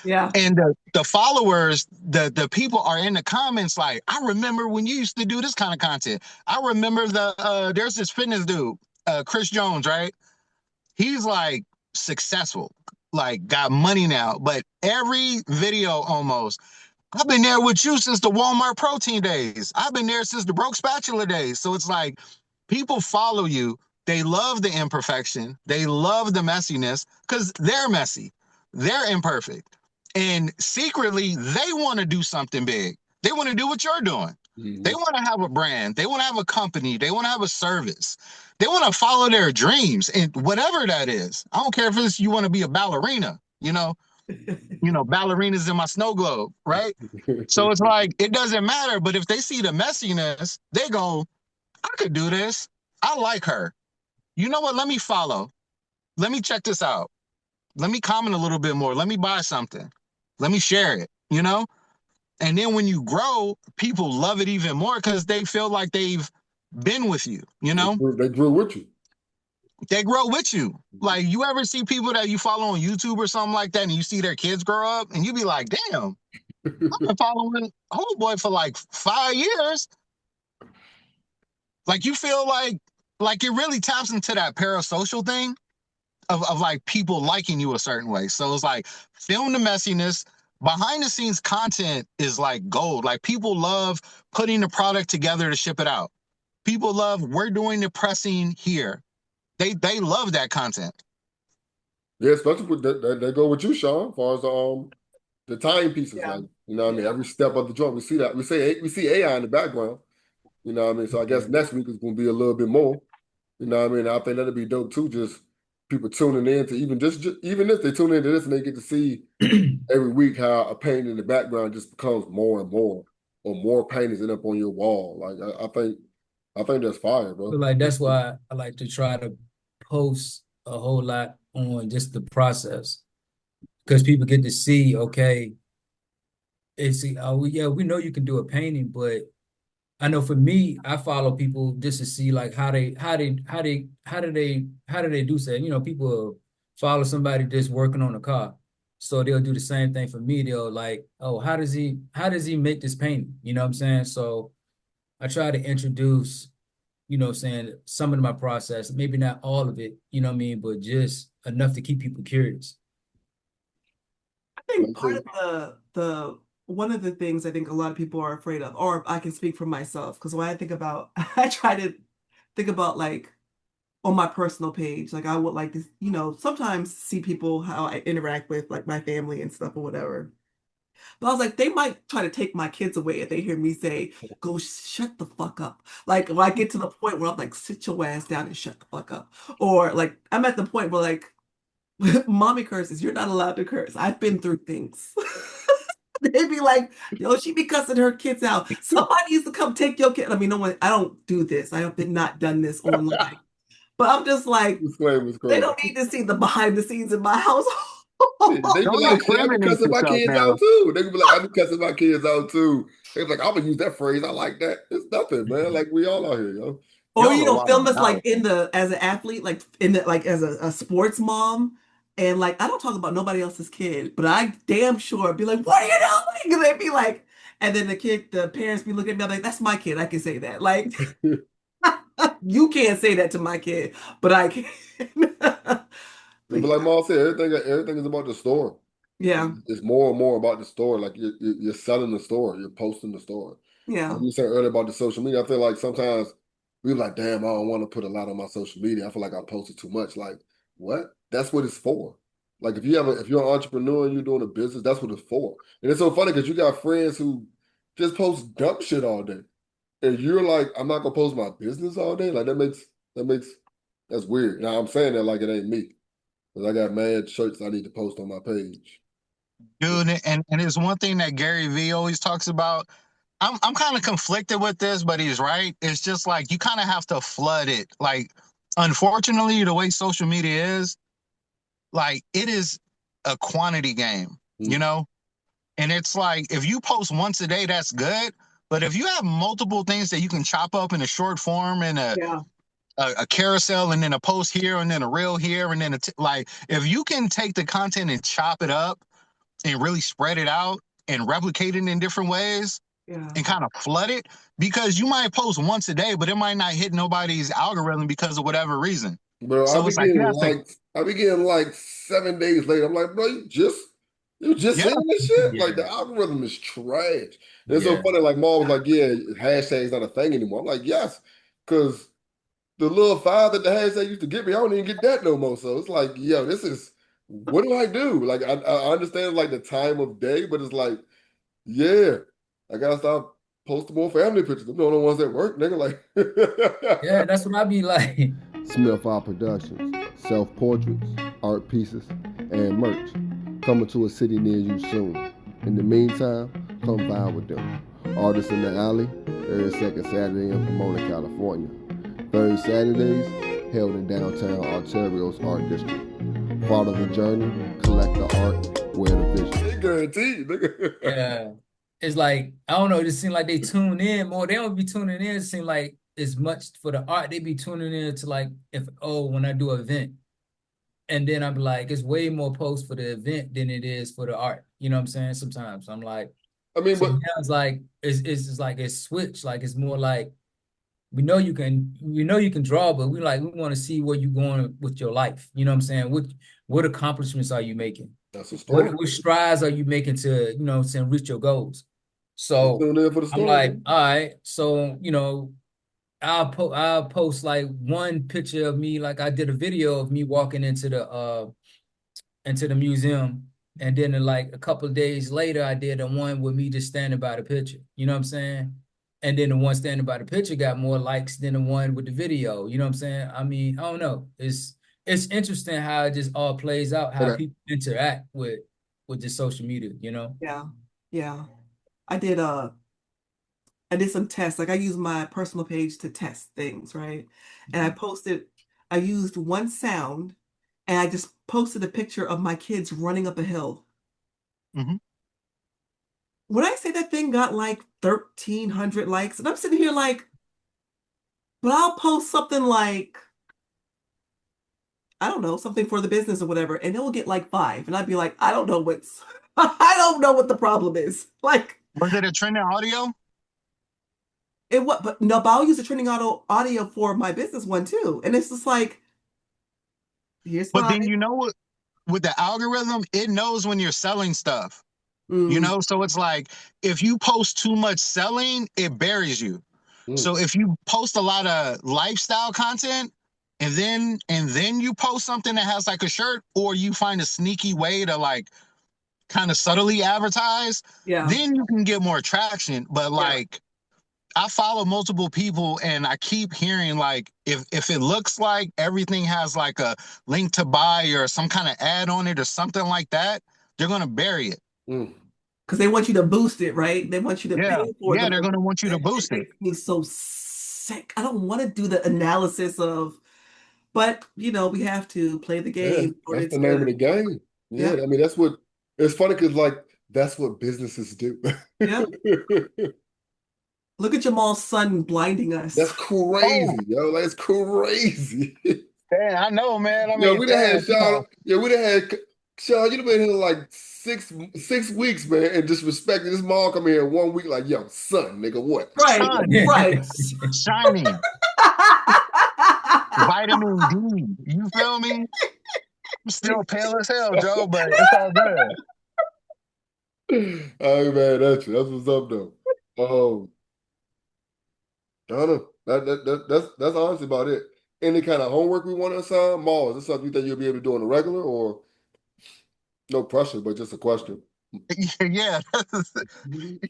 Speaker 3: Yeah.
Speaker 4: And the followers, the people are in the comments like, I remember when you used to do this kind of content. I remember there's this fitness dude, Chris Jones, right? He's like successful, like got money now, but every video almost, I've been there with you since the Walmart protein days. I've been there since the broke spatula days. So it's like people follow you. They love the imperfection. They love the messiness because they're messy. They're imperfect. And secretly, they want to do something big. They want to do what you're doing.
Speaker 1: Mm-hmm.
Speaker 4: They want to have a brand. They want to have a company. They want to have a service. They want to follow their dreams, and whatever that is. I don't care if it's you want to be a ballerina, ballerinas in my snow globe, right? So it's like, it doesn't matter. But if they see the messiness, they go, I could do this. I like her. You know what? Let me follow. Let me check this out. Let me comment a little bit more. Let me buy something. Let me share it. And then when you grow, people love it even more because they feel like they've been with you,
Speaker 1: They grew with you.
Speaker 4: They grow with you. Like, you ever see people that you follow on YouTube or something like that, and you see their kids grow up, and you be like, damn, I've been following Homeboy for like 5 years. Like, you feel like it really taps into that parasocial thing of like people liking you a certain way. So it's like, film the messiness. Behind the scenes content is like gold. Like, people love putting the product together to ship it out. People love, we're doing the pressing here. They love that content.
Speaker 1: Yeah, especially with they go with you, Sean, as far as the timepieces,
Speaker 3: Yeah.
Speaker 1: like, you know what I mean, every step of the joint. We see that. We see AI in the background. You know what I mean? So I guess next week is gonna be a little bit more. You know what I mean? I think that'll be dope too. Just people tuning in to even if they tune into this and they get to see every week how a painting in the background just becomes more and more, or more paintings end up on your wall. Like I think that's fire, bro.
Speaker 2: But like that's why I like to try to post a whole lot on just the process because people get to see, okay, it's oh yeah, we know you can do a painting, but I know for me, I follow people just to see like how do they do that? You know, people follow somebody just working on a car. So they'll do the same thing for me. They'll like, oh, how does he make this painting? You know what I'm saying? So I try to introduce, saying some of my process, maybe not all of it, you know what I mean, but just enough to keep people curious.
Speaker 3: I think part of the one of the things I think a lot of people are afraid of, or I can speak for myself, because when I think about, I try to think about like on my personal page, like I would like to, sometimes see people how I interact with like my family and stuff or whatever. But I was like, they might try to take my kids away if they hear me say, "Go shut the fuck up." Like when I get to the point where I'm like, "Sit your ass down and shut the fuck up," or like I'm at the point where like mommy curses. You're not allowed to curse. I've been through things. They'd be like, yo, she be cussing her kids out. Somebody needs to come take your kid. I mean, no one, I don't do this. I have not done this online. But I'm just like,
Speaker 1: Disclaimer is
Speaker 3: they
Speaker 1: crazy.
Speaker 3: don't need to see the behind the scenes in my house.
Speaker 1: They be
Speaker 4: Don't
Speaker 1: like, shit, I be
Speaker 4: incriminate
Speaker 1: cussing my
Speaker 4: yourself
Speaker 1: kids
Speaker 4: now.
Speaker 1: out too. They be like, I be cussing my kids out too. They be like, I'm gonna use that phrase. I like that. It's nothing, man. Like we all out here, yo.
Speaker 3: Or
Speaker 4: Y'all are
Speaker 3: film
Speaker 4: wild
Speaker 3: us like
Speaker 4: out.
Speaker 3: in the as an athlete, like in the like as a sports mom, and like I don't talk about nobody else's kid, but I damn sure be like, "What are you doing?" And they'd be like, and then the parents be looking at me like, "That's my kid. I can say that." Like you can't say that to my kid, but I can.
Speaker 1: But
Speaker 3: But
Speaker 1: like Mom said, everything is about the store.
Speaker 3: yeah,
Speaker 1: It's more and more about the store. Like you're selling the store. You're posting the store. Like
Speaker 3: yeah,
Speaker 1: you said earlier about the social media, I feel like sometimes we like, damn, I don't want to put a lot on my social media. I feel like I posted too much. Like, what? That's what it's for. Like if you're an entrepreneur and you're doing a business, that's what it's for. And it's so funny because you got friends who just post dumb shit all day. And you're like, I'm not gonna post my business all day. Like that makes that's weird. Now I'm saying that like it ain't me. Because I got mad shirts I need to post on my page.
Speaker 4: Dude, and it's one thing that Gary Vee always talks about. I'm kind of conflicted with this, but he's right. It's just like you kind of have to flood it. Like, unfortunately, the way social media is, like, it is a quantity game, you
Speaker 1: Mm.
Speaker 4: know? And it's like if you post once a day, that's good. But if you have multiple things that you can chop up in a short form and
Speaker 3: yeah,
Speaker 4: a carousel and then a post here and then a reel here and then like if you can take the content and chop it up and really spread it out and replicate it in different ways
Speaker 3: yeah,
Speaker 4: and kind of flood it because you might post once a day, but it might not hit nobody's algorithm because of whatever reason.
Speaker 1: Bro,
Speaker 4: So it's like you have to,
Speaker 1: I be getting like 7 days later. I'm like, bro, you just
Speaker 4: yeah,
Speaker 1: saying this shit?
Speaker 2: Yeah,
Speaker 1: Like the algorithm is trash. And it's so
Speaker 2: yeah,
Speaker 1: funny, like Maul was like, yeah, hashtag's not a thing anymore. I'm like, yes, because the little five that the hashtag used to get me, I don't even get that no more. So it's like, yo, this is what do I do? Like I understand like the time of day, but it's like, yeah, I gotta stop posting more family pictures. I'm the only ones that work, nigga.
Speaker 2: yeah.
Speaker 1: Like
Speaker 2: That's what I be like.
Speaker 6: Smith Art Productions, self-portraits, art pieces, and merch. Coming to a city near you soon. In the meantime, come vibe with them. Artists in the Alley, every second Saturday in Pomona, California. Third Saturdays, held in downtown Ontario's Art District. Follow the journey, collect the art, wear the vision.
Speaker 1: guaranteed, nigga.
Speaker 2: Yeah. It's like, I don't know, it just seems like they tune in more. They don't be tuning in. It seems like as much for the art. They be tuning in to like if when I do an event. And then I'm like, it's way more posts for the event than it is for the art. You know what I'm saying? Sometimes I'm like,
Speaker 1: I mean,
Speaker 2: so
Speaker 1: but
Speaker 2: now it's like it's just like it's switched. Like it's more like we know you can draw, but we want to see where you're going with your life. You know what I'm saying? What accomplishments are you making?
Speaker 1: that's a
Speaker 2: What
Speaker 1: story.
Speaker 2: what strides are you making to, what I'm saying, reach your goals?
Speaker 1: They
Speaker 2: So
Speaker 1: tuned in for the
Speaker 2: I'm
Speaker 1: story,
Speaker 2: like,
Speaker 1: man.
Speaker 2: all right, so I'll post like one picture of me, like I did a video of me walking into the museum. And then like a couple of days later, I did a one with me just standing by the picture. You know what I'm saying? And then the one standing by the picture got more likes than the one with the video. You know what I'm saying? I mean, I don't know. It's interesting how it just all plays out, how
Speaker 1: Okay.
Speaker 2: people interact with the social media, you know?
Speaker 3: yeah, yeah. I did I did some tests. Like I used my personal page to test things, right? And I used one sound and I just posted a picture of my kids running up a hill.
Speaker 4: Mhm.
Speaker 3: When I say that thing got like 1,300 likes, and I'm sitting here like, but I'll post something like, I don't know, something for the business or whatever, and it will get like 5. And I'd be like, I don't know I don't know what the problem is. Like,
Speaker 4: Was it a trending audio?
Speaker 3: it what, but no, but I'll use the trending audio for my business one too. And it's just like, here's
Speaker 4: But
Speaker 3: 5.
Speaker 4: then you know what? With the algorithm, it knows when you're selling stuff.
Speaker 3: Mm,
Speaker 4: So it's like if you post too much selling, it buries you.
Speaker 1: Mm.
Speaker 4: So if you post a lot of lifestyle content and then you post something that has like a shirt, or you find a sneaky way to like kind of subtly advertise,
Speaker 3: yeah,
Speaker 4: then you can get more traction. But
Speaker 3: yeah.
Speaker 4: like I follow multiple people and I keep hearing like if it looks like everything has like a link to buy or some kind of ad on it or something like that, they're gonna bury it.
Speaker 1: Mm.
Speaker 3: Because they want you to boost it, right? They want you to
Speaker 4: Yeah.
Speaker 3: pay for
Speaker 4: Yeah,
Speaker 3: the
Speaker 4: they're gonna want you to
Speaker 3: it
Speaker 4: boost it.
Speaker 3: makes me so sick. I don't want to do the analysis of, but we have to play the
Speaker 1: Yeah,
Speaker 3: game in order
Speaker 1: that's the name of
Speaker 3: to,
Speaker 1: the game. Yeah,
Speaker 3: yeah,
Speaker 1: I mean that's what it's funny because like that's what businesses do.
Speaker 3: yeah. Look at Jamal's son blinding
Speaker 1: That's
Speaker 3: us.
Speaker 4: Oh,
Speaker 1: crazy, yo. Like it's crazy.
Speaker 4: man, I know, man. I
Speaker 1: Yeah,
Speaker 4: mean,
Speaker 1: we done had
Speaker 4: damn,
Speaker 1: Sean. Yeah, we done had Sean. You've been here like six weeks, man, and disrespecting this mom come here in 1 week. Like, yo, son, nigga, what?
Speaker 3: Right,
Speaker 4: son,
Speaker 3: right.
Speaker 4: shining, vitamin D. You feel me? I'm still pale as hell, Joe, but it's all good.
Speaker 1: Oh man, that's what's up though. I don't know. That's honestly about it. Any kind of homework we want to assign, Maul, is this something you think you'll be able to do on the regular, or no pressure, but just a question?
Speaker 4: Yeah,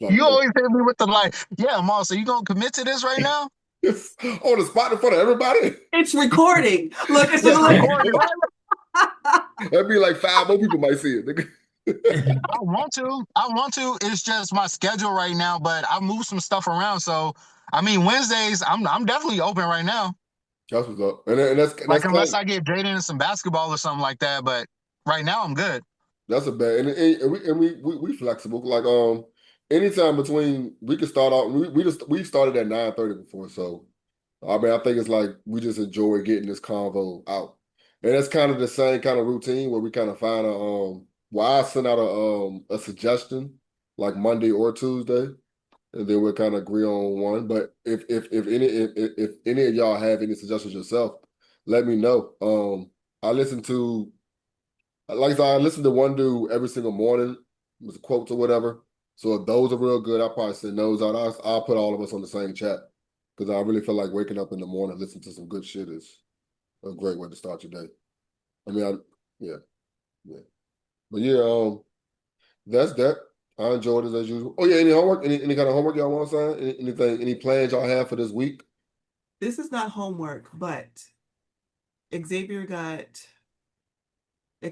Speaker 1: Like,
Speaker 4: you always hit me with the like, yeah, Mom, so you gonna commit to this right now?
Speaker 1: on the spot in front of everybody.
Speaker 3: It's recording. Look, it's
Speaker 4: It's
Speaker 3: like,
Speaker 4: recorded, right?
Speaker 1: That'd be like 5 more people might see it. Nigga.
Speaker 4: I want to. I want to. It's just my schedule right now, but I moved some stuff around. So I mean Wednesdays, I'm definitely open right now.
Speaker 1: That's what's up, and that's
Speaker 4: Like
Speaker 1: kind
Speaker 4: unless
Speaker 1: of
Speaker 4: I get Jaden in some basketball or something like that. But right now I'm good.
Speaker 1: that's a bad, and we flexible. Like anytime between we can start out. We started at 9:30 before, so I mean I think it's like we just enjoy getting this convo out, and that's kind of the same kind of routine where we kind of find well I send out a suggestion like Monday or Tuesday, and then we'll kind of agree on one. But if any of y'all have any suggestions yourself, let me know. I listen to like I said, I listen to one dude every single morning with quotes or whatever. So if those are real good, I'll probably send those out. I'll put all of us on the same chat because I really feel like waking up in the morning listening to some good shit is a great way to start your day. I mean, yeah, yeah, but yeah, that's that. I enjoyed it as usual. Oh yeah, any homework? Any kind of homework y'all want to sign? Anything? Any plans y'all have for this week?
Speaker 3: this is not homework, but Xavier got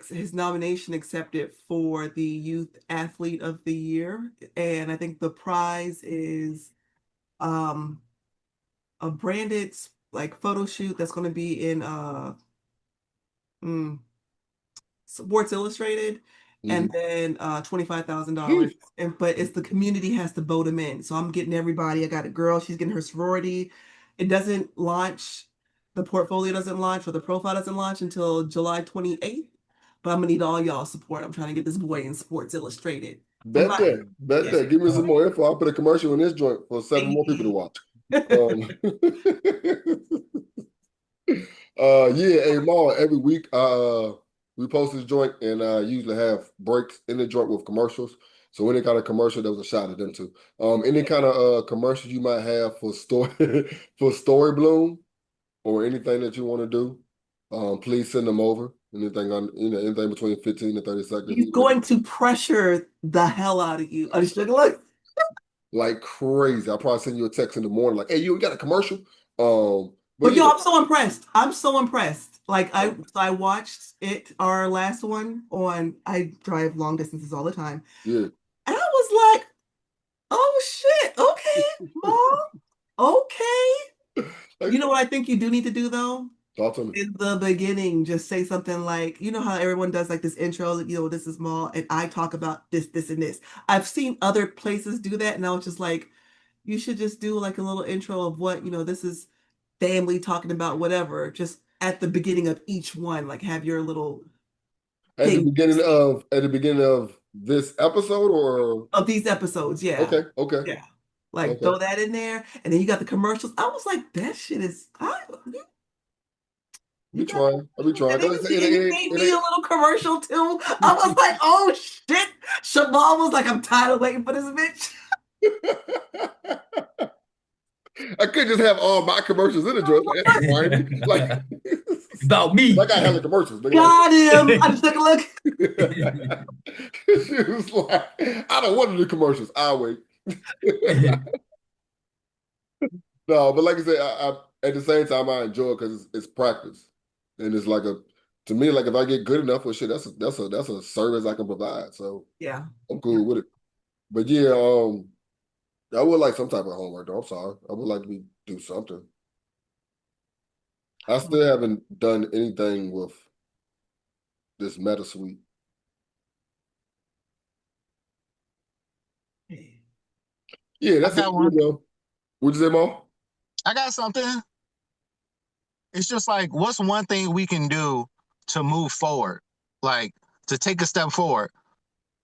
Speaker 3: his nomination accepted for the Youth Athlete of the Year, and I think the prize is um a branded like photo shoot that's going to be in mm, Sports Illustrated, and
Speaker 1: Mhm.
Speaker 3: then $25,000. And but it's the community has to vote him in. So I'm getting everybody. I got a girl, she's getting her sorority. It doesn't launch, the portfolio doesn't launch or the profile doesn't launch until July 28th. But I'm gonna need all y'all support. I'm trying to get this boy in Sports Illustrated. I'm
Speaker 1: Bet
Speaker 3: not,
Speaker 1: that. Bet
Speaker 3: yeah.
Speaker 1: that. Give me some more info. I'll put a commercial in this joint for 7 more people to watch. Um, yeah, hey Maul, every week we post this joint and usually have breaks in the joint with commercials. So any kind of commercial, there was a shot at them too. Any kind of commercials you might have for story for Story Bloom or anything that you want to do, please send them over. Anything on anything between 15 to 30 seconds.
Speaker 3: He's going to pressure the hell out of you. I'm just like,
Speaker 1: Like crazy. I'll probably send you a text in the morning, like, hey, you got a commercial? But
Speaker 3: but
Speaker 1: yeah,
Speaker 3: yo, I'm so impressed. I'm so impressed. Like I watched it, our last one on, I drive long distances all the time.
Speaker 1: yeah.
Speaker 3: And I was like, oh shit, okay, mom. Okay.
Speaker 1: Like,
Speaker 3: You know what I think you do need to do though?
Speaker 1: Talk to me.
Speaker 3: In the beginning, just say something like, you know how everyone does like this intro, this is Maul, and I talk about this, this, and this. I've seen other places do that, and I was just like, you should just do like a little intro of what, this is family talking about whatever, just at the beginning of each one, like have your little
Speaker 1: At the
Speaker 3: thing
Speaker 1: beginning of this episode, or
Speaker 3: of these episodes. Yeah.
Speaker 1: okay.
Speaker 3: Yeah. Like
Speaker 1: Okay.
Speaker 3: throw that in there. And then you got the commercials. I was like, that shit is
Speaker 1: We trying. I be trying.
Speaker 3: and then you made me a little commercial too. I was like, oh shit. Shabal was like, I'm tired of waiting for this bitch.
Speaker 1: I could just have all my commercials in the joint. Like, that's fine. Like
Speaker 2: About me.
Speaker 1: Like I had the commercials.
Speaker 3: Got him. I just took a look.
Speaker 1: She was like, I don't want to do commercials. I'll wait. No, but like I said, I at the same time I enjoy it because it's practice, and it's like to me, like if I get good enough with shit, that's a service I can provide. So
Speaker 3: yeah,
Speaker 1: I'm cool with it. But yeah, I would like some type of homework though. I'm sorry, I would like to do something. I still haven't done anything with this meta suite. Yeah, that's
Speaker 4: I
Speaker 1: it.
Speaker 4: got one.
Speaker 1: What'd you say, Mo?
Speaker 4: I got something. It's just like, what's one thing we can do to move forward? Like, to take a step forward.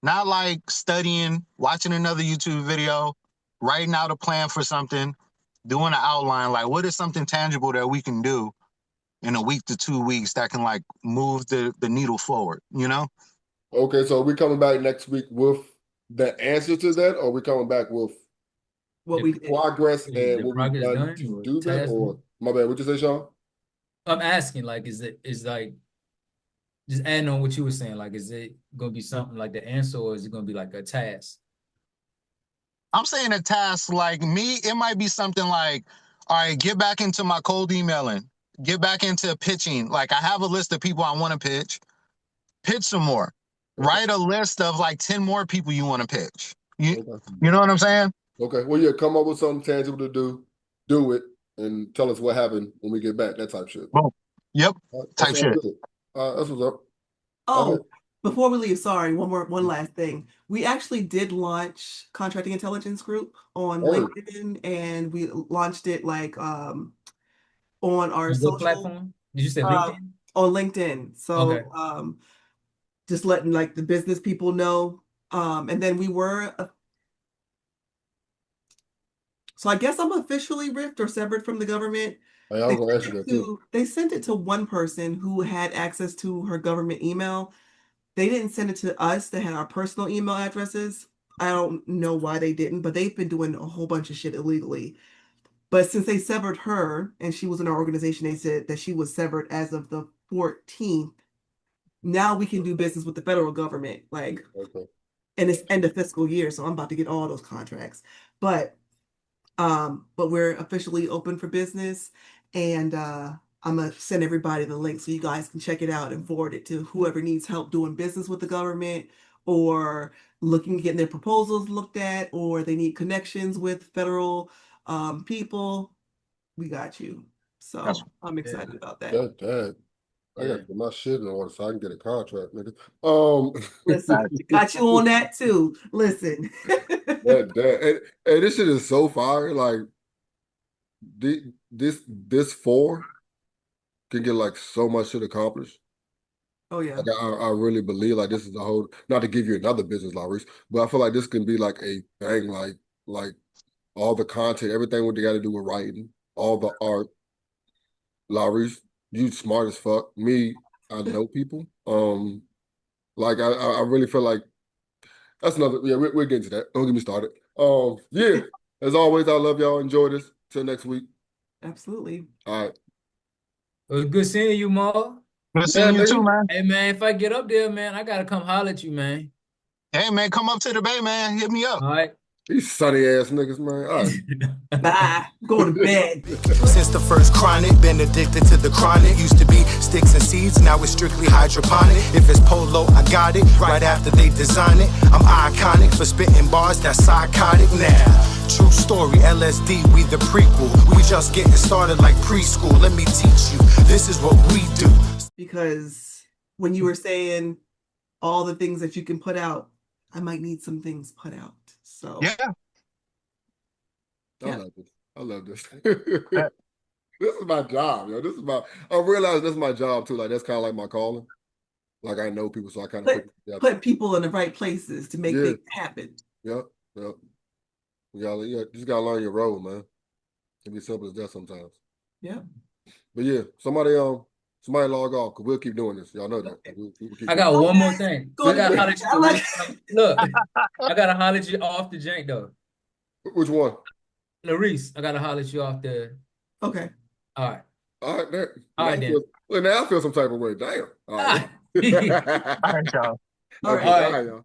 Speaker 4: Not like studying, watching another YouTube video, writing out a plan for something, doing an outline. Like, what is something tangible that we can do in a week to 2 weeks that can, like, move the needle forward, you know?
Speaker 1: Okay, so are we coming back next week with the answer to that, or are we coming back with
Speaker 3: what we did.
Speaker 1: progress and
Speaker 2: The
Speaker 1: what we've
Speaker 2: progress
Speaker 1: done
Speaker 2: done
Speaker 1: to
Speaker 2: or
Speaker 1: do that?
Speaker 2: task
Speaker 1: Or
Speaker 2: done?
Speaker 1: my bad, what'd you say, Sean?
Speaker 2: I'm asking, like, is like just adding on what you were saying, like, is it gonna be something like the answer, or is it gonna be like a task?
Speaker 4: I'm saying a task like me, it might be something like, all right, get back into my cold emailing, get back into pitching. Like, I have a list of people I want to pitch some more.
Speaker 1: Okay.
Speaker 4: Write a list of like 10 more people you want to pitch. You
Speaker 1: Okay.
Speaker 4: know what I'm saying?
Speaker 1: Okay. Well, yeah, come up with something tangible to do it, and tell us what happened when we get back. That type shit.
Speaker 4: Boom. Yep.
Speaker 1: That
Speaker 4: Type
Speaker 1: sounds
Speaker 4: shit.
Speaker 1: good. That's what's up.
Speaker 3: Oh, before we leave, sorry, one last thing. We actually did launch Contracting Intelligence Group on LinkedIn, and we launched it like on our social
Speaker 2: platform. Did you say LinkedIn?
Speaker 3: On LinkedIn. So just letting like the business people know. And then we were so I guess I'm officially ripped or severed from the government.
Speaker 1: Hey, I was gonna ask you that too.
Speaker 3: They sent it to one person who had access to her government email. They didn't send it to us that had our personal email addresses. I don't know why they didn't, but they've been doing a whole bunch of shit illegally. But since they severed her and she was in our organization, they said that she was severed as of the 14th. Now we can do business with the federal government, like, and it's end of fiscal year, so I'm about to get all those contracts. But we're officially open for business, and I'm gonna send everybody the link so you guys can check it out and forward it to whoever needs help doing business with the government, or looking at getting their proposals looked at, or they need connections with federal people. We got you. So I'm excited about that.
Speaker 1: I gotta get my shit in order so I can get a contract, nigga.
Speaker 3: Listen, got you on that too. Listen.
Speaker 1: And this shit is so fire. Like this 4 can get like so much shit accomplished.
Speaker 3: Oh yeah.
Speaker 1: Like, I really believe like this is a whole, not to give you another business, Laurice, but I feel like this can be like a thing, like all the content, everything what they got to do with writing, all the art. Laurice, you smart as fuck. Me, I know people. Like I really feel like that's another. Yeah, we'll get into that. Don't get me started. Yeah. As always, I love y'all. Enjoy this. Till next week.
Speaker 3: Absolutely.
Speaker 1: All right.
Speaker 2: It was good seeing you, Ma.
Speaker 4: Good seeing you too, man.
Speaker 2: Hey man, if I get up there, man, I gotta come holler at you, man.
Speaker 4: Hey man, come up to the Bay, man. Hit me up.
Speaker 2: All right.
Speaker 1: These sunny ass niggas, man. All right.
Speaker 3: Bye. Go to bed.
Speaker 7: Since the first chronic, been addicted to the chronic. Used to be sticks and seeds, now it's strictly hydroponic. If it's polo, I got it. Right after they design it, I'm iconic for spitting bars that's psychotic now. True story, LSD, we the prequel. We just getting started like preschool. Let me teach you, this is what we do.
Speaker 3: Because when you were saying all the things that you can put out, I might need some things put out. So
Speaker 4: Yeah.
Speaker 1: I love this. I love this. This is my job, yo. I realize this is my job too. Like that's kind of like my calling. Like I know people, so I kind of
Speaker 3: put people in the right places to make things happen.
Speaker 1: Yep. You just gotta learn your role, man. It can be simple as that sometimes.
Speaker 3: Yeah.
Speaker 1: But yeah, somebody log off because we'll keep doing this. Y'all know that.
Speaker 2: Okay.
Speaker 1: We'll keep
Speaker 2: I got one more thing. I got holler
Speaker 3: like...
Speaker 2: Look, I gotta holler you off the jank though.
Speaker 1: Which one?
Speaker 2: Larice, I gotta holler you off the.
Speaker 3: Okay.
Speaker 2: All right.
Speaker 1: All right, then.
Speaker 2: All right, then.
Speaker 1: Well, now I feel some type of way. Damn. All right.
Speaker 4: All right, y'all.
Speaker 3: All right.
Speaker 1: All right, y'all.